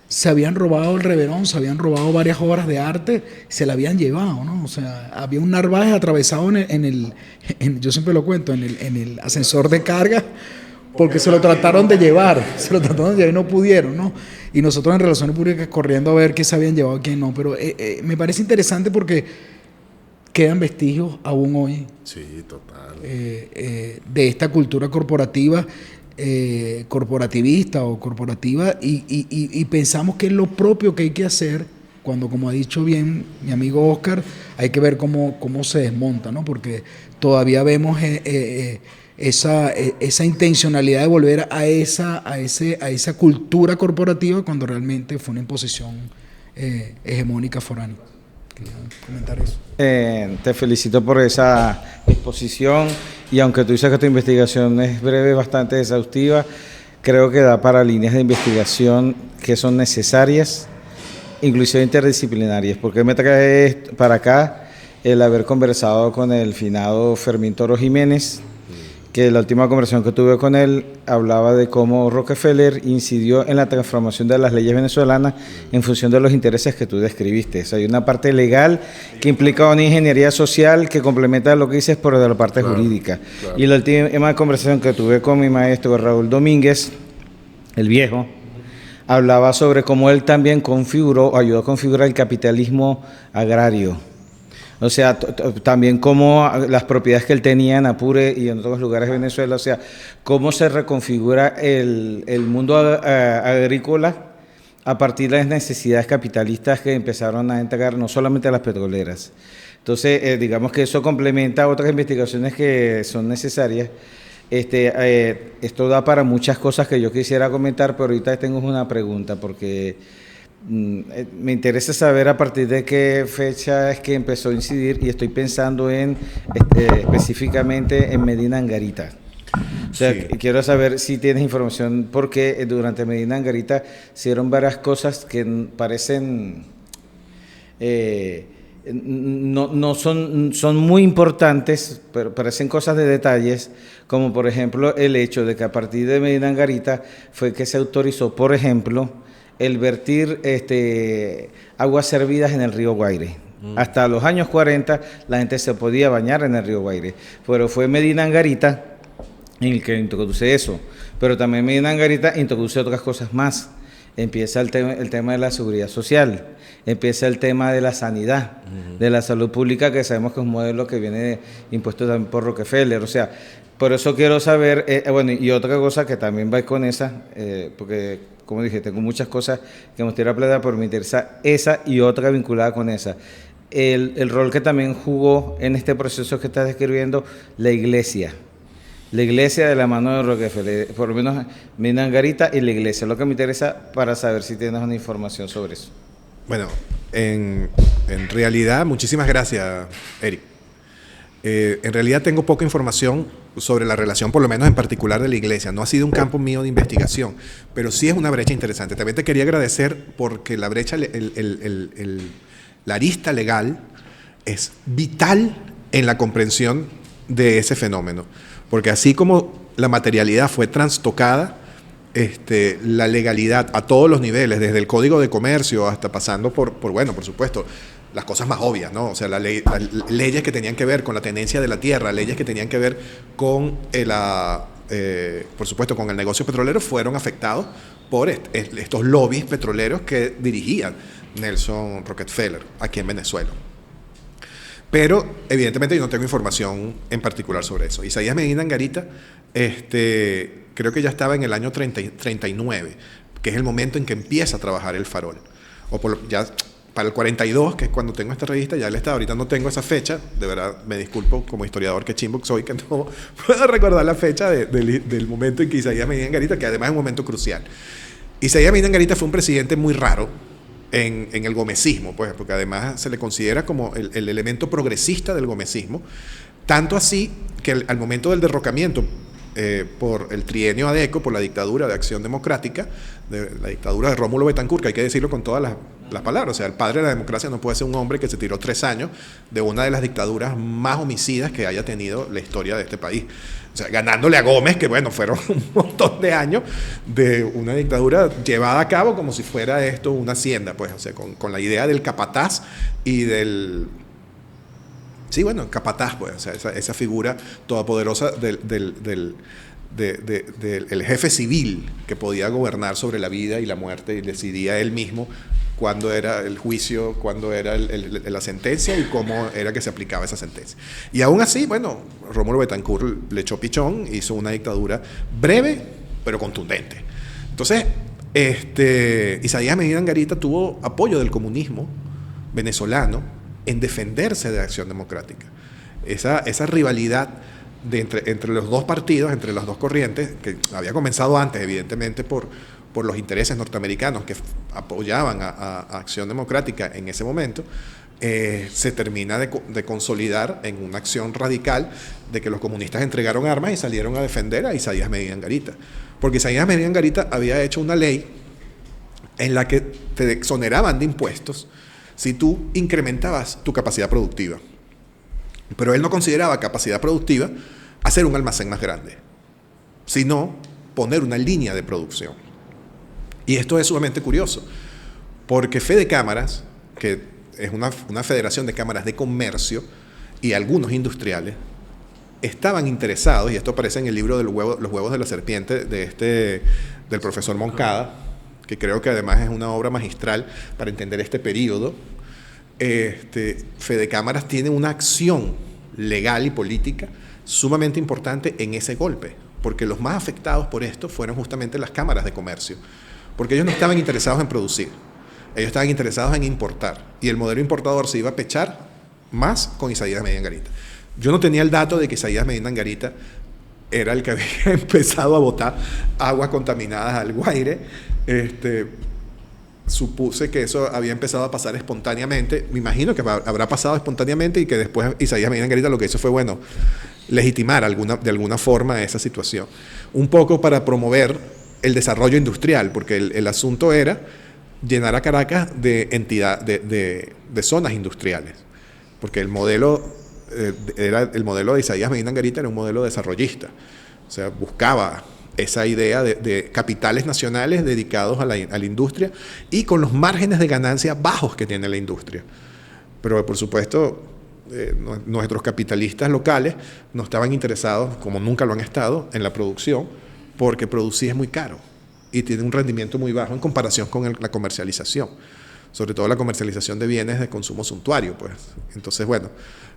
se habían robado el Reverón, se habían robado varias obras de arte, se la habían llevado, ¿no? O sea, había un Narváez atravesado yo siempre lo cuento, en el ascensor de carga, porque se lo trataron de llevar y no pudieron, ¿no? Y nosotros en Relaciones Públicas corriendo a ver qué se habían llevado y qué no. Pero me parece interesante porque quedan vestigios aún hoy. Sí, total. De esta cultura corporativa corporativista o corporativa y pensamos que es lo propio que hay que hacer cuando, como ha dicho bien mi amigo Oscar, hay que ver cómo se desmonta, ¿no? Porque todavía vemos esa intencionalidad de volver a esa cultura corporativa cuando realmente fue una imposición hegemónica foránea. Quería comentar eso. Te felicito por esa exposición y aunque tú dices que tu investigación es breve, bastante exhaustiva, creo que da para líneas de investigación que son necesarias, inclusive interdisciplinarias, porque me trae para acá el haber conversado con el finado Fermín Toro Jiménez, que la última conversación que tuve con él hablaba de cómo Rockefeller incidió en la transformación de las leyes venezolanas en función de los intereses que tú describiste. O sea, hay una parte legal que implica una ingeniería social que complementa lo que dices, pero de la parte jurídica. Claro. Y la última conversación que tuve con mi maestro Raúl Domínguez, el viejo, hablaba sobre cómo él también ayudó a configurar el capitalismo agrario. O sea, también cómo las propiedades que él tenía en Apure y en otros lugares de Venezuela, o sea, cómo se reconfigura el mundo agrícola a partir de las necesidades capitalistas que empezaron a entregar no solamente a las petroleras. Entonces, digamos que eso complementa otras investigaciones que son necesarias. Esto da para muchas cosas que yo quisiera comentar, pero ahorita tengo una pregunta porque me interesa saber a partir de qué fecha es que empezó a incidir y estoy pensando en específicamente en Medina Angarita. O sea, sí. Quiero saber si tienes información porque durante Medina Angarita se dieron varias cosas que parecen no son muy importantes, pero parecen cosas de detalles, como por ejemplo el hecho de que a partir de Medina Angarita fue que se autorizó, por ejemplo, el vertir aguas servidas en el río Guaire. Hasta los años 40 la gente se podía bañar en el río Guaire, pero fue Medina Angarita el que introduce eso, pero también Medina Angarita introduce otras cosas más. Empieza el tema de la seguridad social, empieza el tema de la sanidad, de la salud pública, que sabemos que es un modelo que viene impuesto también por Rockefeller. O sea, por eso quiero saber, bueno, y otra cosa que también va con esa, porque como dije, tengo muchas cosas que me gustaría hablar, pero me interesa esa y otra vinculada con esa. El rol que también jugó en este proceso que estás describiendo la iglesia de la mano de Rockefeller, por lo menos Medina Angarita y la iglesia, lo que me interesa para saber si tienes una información sobre eso. Bueno, en realidad, muchísimas gracias, Eric. En realidad tengo poca información sobre la relación, por lo menos en particular, de la iglesia. No ha sido un campo mío de investigación, pero sí es una brecha interesante. También te quería agradecer porque la brecha, la arista legal es vital en la comprensión de ese fenómeno. Porque así como la materialidad fue trastocada, la legalidad a todos los niveles, desde el Código de Comercio hasta pasando por supuesto, las cosas más obvias, ¿no? O sea, las leyes que tenían que ver con la tenencia de la tierra, leyes que tenían que ver con, por supuesto, con el negocio petrolero, fueron afectados por estos lobbies petroleros que dirigían Nelson Rockefeller aquí en Venezuela. Pero, evidentemente, yo no tengo información en particular sobre eso. Isaías Medina Angarita, creo que ya estaba en el año 39, que es el momento en que empieza a trabajar el Farol. Ya para el 42, que es cuando tengo esta revista, ya él está. Ahorita no tengo esa fecha, de verdad, me disculpo como historiador que chimbo soy, que no puedo recordar la fecha del momento en que Isaías Medina Angarita, que además es un momento crucial. Isaías Medina Angarita fue un presidente muy raro en el gomecismo, pues, porque además se le considera como el elemento progresista del gomecismo, tanto así que al momento del derrocamiento por el trienio ADECO, por la dictadura de Acción Democrática, la dictadura de Rómulo Betancourt, que hay que decirlo con todas las palabras, o sea, el padre de la democracia no puede ser un hombre que se tiró 3 años de una de las dictaduras más homicidas que haya tenido la historia de este país. O sea, ganándole a Gómez, que bueno, fueron un montón de años de una dictadura llevada a cabo como si fuera esto una hacienda, pues, o sea, con la idea del capataz y del... Sí, bueno, capataz, pues, o sea, esa figura todopoderosa del jefe civil que podía gobernar sobre la vida y la muerte y decidía él mismo cuándo era el juicio, cuándo era la sentencia y cómo era que se aplicaba esa sentencia. Y aún así, bueno, Rómulo Betancourt le echó pichón, hizo una dictadura breve, pero contundente. Entonces, Isaías Medina Angarita tuvo apoyo del comunismo venezolano en defenderse de Acción Democrática. Esa rivalidad entre los dos partidos, entre las dos corrientes, que había comenzado antes, evidentemente, por los intereses norteamericanos que apoyaban a Acción Democrática en ese momento, se termina de consolidar en una acción radical de que los comunistas entregaron armas y salieron a defender a Isaías Medina Angarita. Porque Isaías Medina Angarita había hecho una ley en la que te exoneraban de impuestos si tú incrementabas tu capacidad productiva. Pero él no consideraba capacidad productiva hacer un almacén más grande, sino poner una línea de producción. Y esto es sumamente curioso, porque Fede Cámaras, que es una federación de cámaras de comercio y algunos industriales, estaban interesados, y esto aparece en el libro de los huevos de la serpiente del profesor Moncada, que creo que además es una obra magistral para entender este periodo. Fede Cámaras tiene una acción legal y política sumamente importante en ese golpe, porque los más afectados por esto fueron justamente las cámaras de comercio, porque ellos no estaban interesados en producir, ellos estaban interesados en importar, y el modelo importador se iba a pechar más con Isaías Medina Angarita. Yo no tenía el dato de que Isaías Medina Angarita era el que había empezado a botar aguas contaminadas al Guaire. Supuse que eso había empezado a pasar espontáneamente. Me imagino que habrá pasado espontáneamente y que después Isaías Medina Angarita lo que hizo fue, bueno, legitimar de alguna forma esa situación. Un poco para promover el desarrollo industrial, porque el asunto era llenar a Caracas de zonas industriales. Porque el modelo de Isaías Medina Angarita era un modelo desarrollista. O sea, buscaba esa idea de capitales nacionales dedicados a la industria y con los márgenes de ganancia bajos que tiene la industria. Pero, por supuesto, nuestros capitalistas locales no estaban interesados, como nunca lo han estado, en la producción, porque producir es muy caro y tiene un rendimiento muy bajo en comparación con la comercialización, sobre todo la comercialización de bienes de consumo suntuario, pues. Entonces, bueno,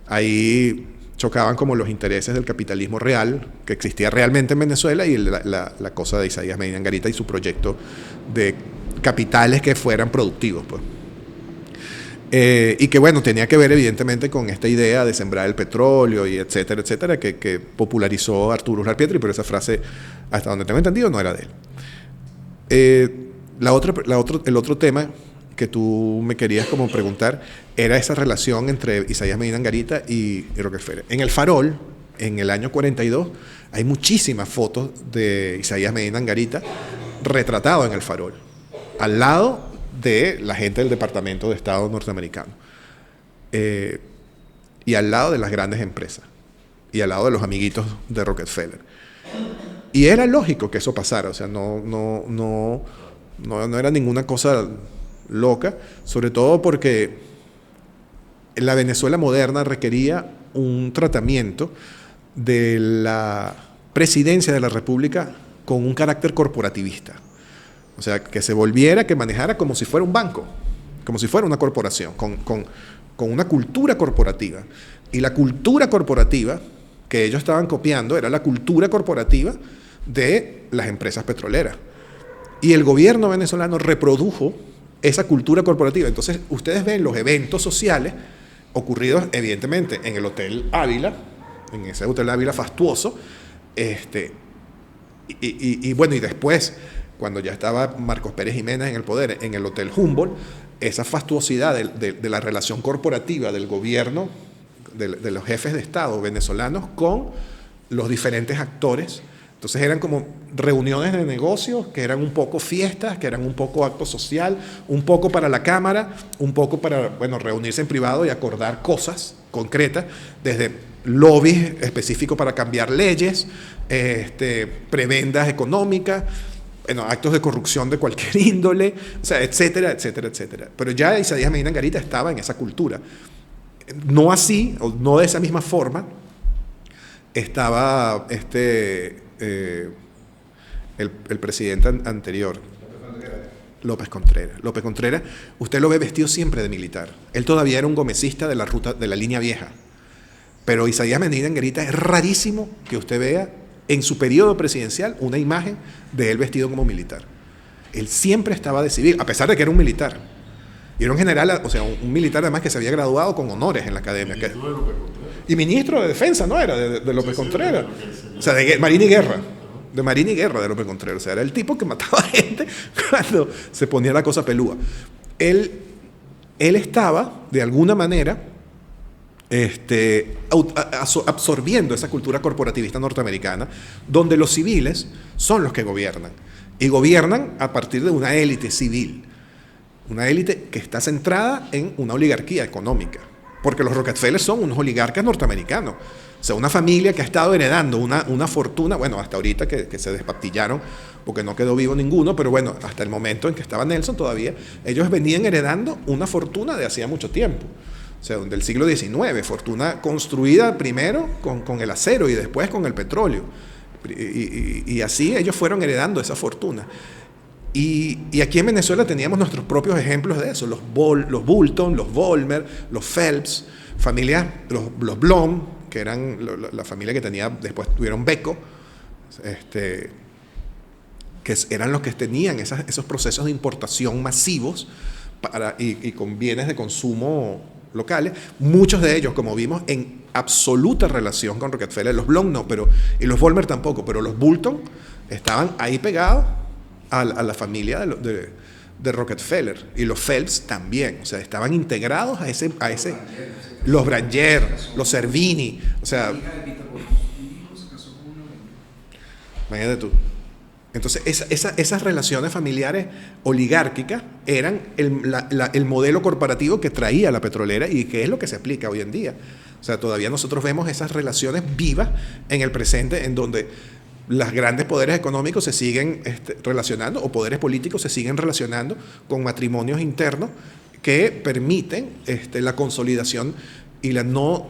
ahí chocaban como los intereses del capitalismo real, que existía realmente en Venezuela, y la cosa de Isaías Medina Angarita y su proyecto de capitales que fueran productivos, pues. Y que, bueno, tenía que ver evidentemente con esta idea de sembrar el petróleo y etcétera, etcétera, que popularizó Arturo Uslar Pietri, pero esa frase, hasta donde tengo entendido, no era de él. El otro tema que tú me querías como preguntar era esa relación entre Isaías Medina Angarita y Rockefeller. En El Farol, en el año 42, hay muchísimas fotos de Isaías Medina Angarita retratado en El Farol, al lado de la gente del Departamento de Estado norteamericano, y al lado de las grandes empresas, y al lado de los amiguitos de Rockefeller. Y era lógico que eso pasara, o sea, no era ninguna cosa loca, sobre todo porque la Venezuela moderna requería un tratamiento de la presidencia de la República con un carácter corporativista. O sea, que se volviera, que manejara como si fuera un banco, como si fuera una corporación, con una cultura corporativa. Y la cultura corporativa que ellos estaban copiando era la cultura corporativa de las empresas petroleras. Y el gobierno venezolano reprodujo esa cultura corporativa. Entonces, ustedes ven los eventos sociales ocurridos, evidentemente, en el Hotel Ávila, en ese Hotel Ávila fastuoso, y bueno, y después, cuando ya estaba Marcos Pérez Jiménez en el poder, en el Hotel Humboldt, esa fastuosidad de la relación corporativa del gobierno, de los jefes de Estado venezolanos con los diferentes actores. Entonces eran como reuniones de negocios, que eran un poco fiestas, que eran un poco acto social, un poco para la Cámara, un poco para, bueno, reunirse en privado y acordar cosas concretas, desde lobbies específicos para cambiar leyes, prebendas económicas, bueno, actos de corrupción de cualquier índole, o sea, etcétera, etcétera, etcétera. Pero ya Isaías Medina Angarita estaba en esa cultura. No así, o no de esa misma forma, estaba el presidente anterior, López Contreras. López Contreras, usted lo ve vestido siempre de militar. Él todavía era un gomecista de la ruta de la línea vieja. Pero Isaías Medina Angarita es rarísimo que usted vea en su periodo presidencial una imagen de él vestido como militar. Él siempre estaba de civil, a pesar de que era un militar. Y era un general, o sea, un militar además que se había graduado con honores en la academia. Y ministro de defensa, ¿no? Era de López Contreras. O sea, de Marina y Guerra. De Marina y Guerra de López Contreras. O sea, era el tipo que mataba gente cuando se ponía la cosa pelúa. Él estaba, de alguna manera, absorbiendo esa cultura corporativista norteamericana, donde los civiles son los que gobiernan. Y gobiernan a partir de una élite civil. Una élite que está centrada en una oligarquía económica. Porque los Rockefeller son unos oligarcas norteamericanos. O sea, una familia que ha estado heredando una fortuna, bueno, hasta ahorita que se despastillaron, porque no quedó vivo ninguno, pero bueno, hasta el momento en que estaba Nelson todavía, ellos venían heredando una fortuna de hacía mucho tiempo. O sea, del siglo XIX, fortuna construida primero con el acero y después con el petróleo. Y así ellos fueron heredando esa fortuna. Y aquí en Venezuela teníamos nuestros propios ejemplos de eso, los Bulton, los Vollmer, los Phelps, familias, los Blom, que eran la familia que tenía, después tuvieron Beco, que eran los que tenían esos procesos de importación masivos y con bienes de consumo locales, muchos de ellos, como vimos, en absoluta relación con Rockefeller. Los Blom no, y los Vollmer tampoco, pero los Bulton estaban ahí pegados a la familia de Rockefeller, y los Phelps también, o sea, estaban integrados a ese los Branger, los Servini, o sea, imagínate tú. Entonces, esas relaciones familiares oligárquicas eran el modelo corporativo que traía la petrolera y que es lo que se aplica hoy en día. O sea, todavía nosotros vemos esas relaciones vivas en el presente, en donde los grandes poderes económicos se siguen relacionando, o poderes políticos se siguen relacionando con matrimonios internos que permiten la consolidación y la no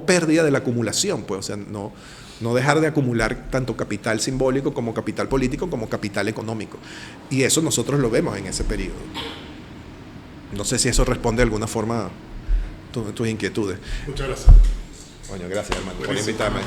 pérdida de la acumulación, pues, o sea, no dejar de acumular tanto capital simbólico como capital político como capital económico. Y eso nosotros lo vemos en ese periodo. No sé si eso responde de alguna forma a tus inquietudes. Muchas gracias. Coño, gracias, hermano, por invitarme.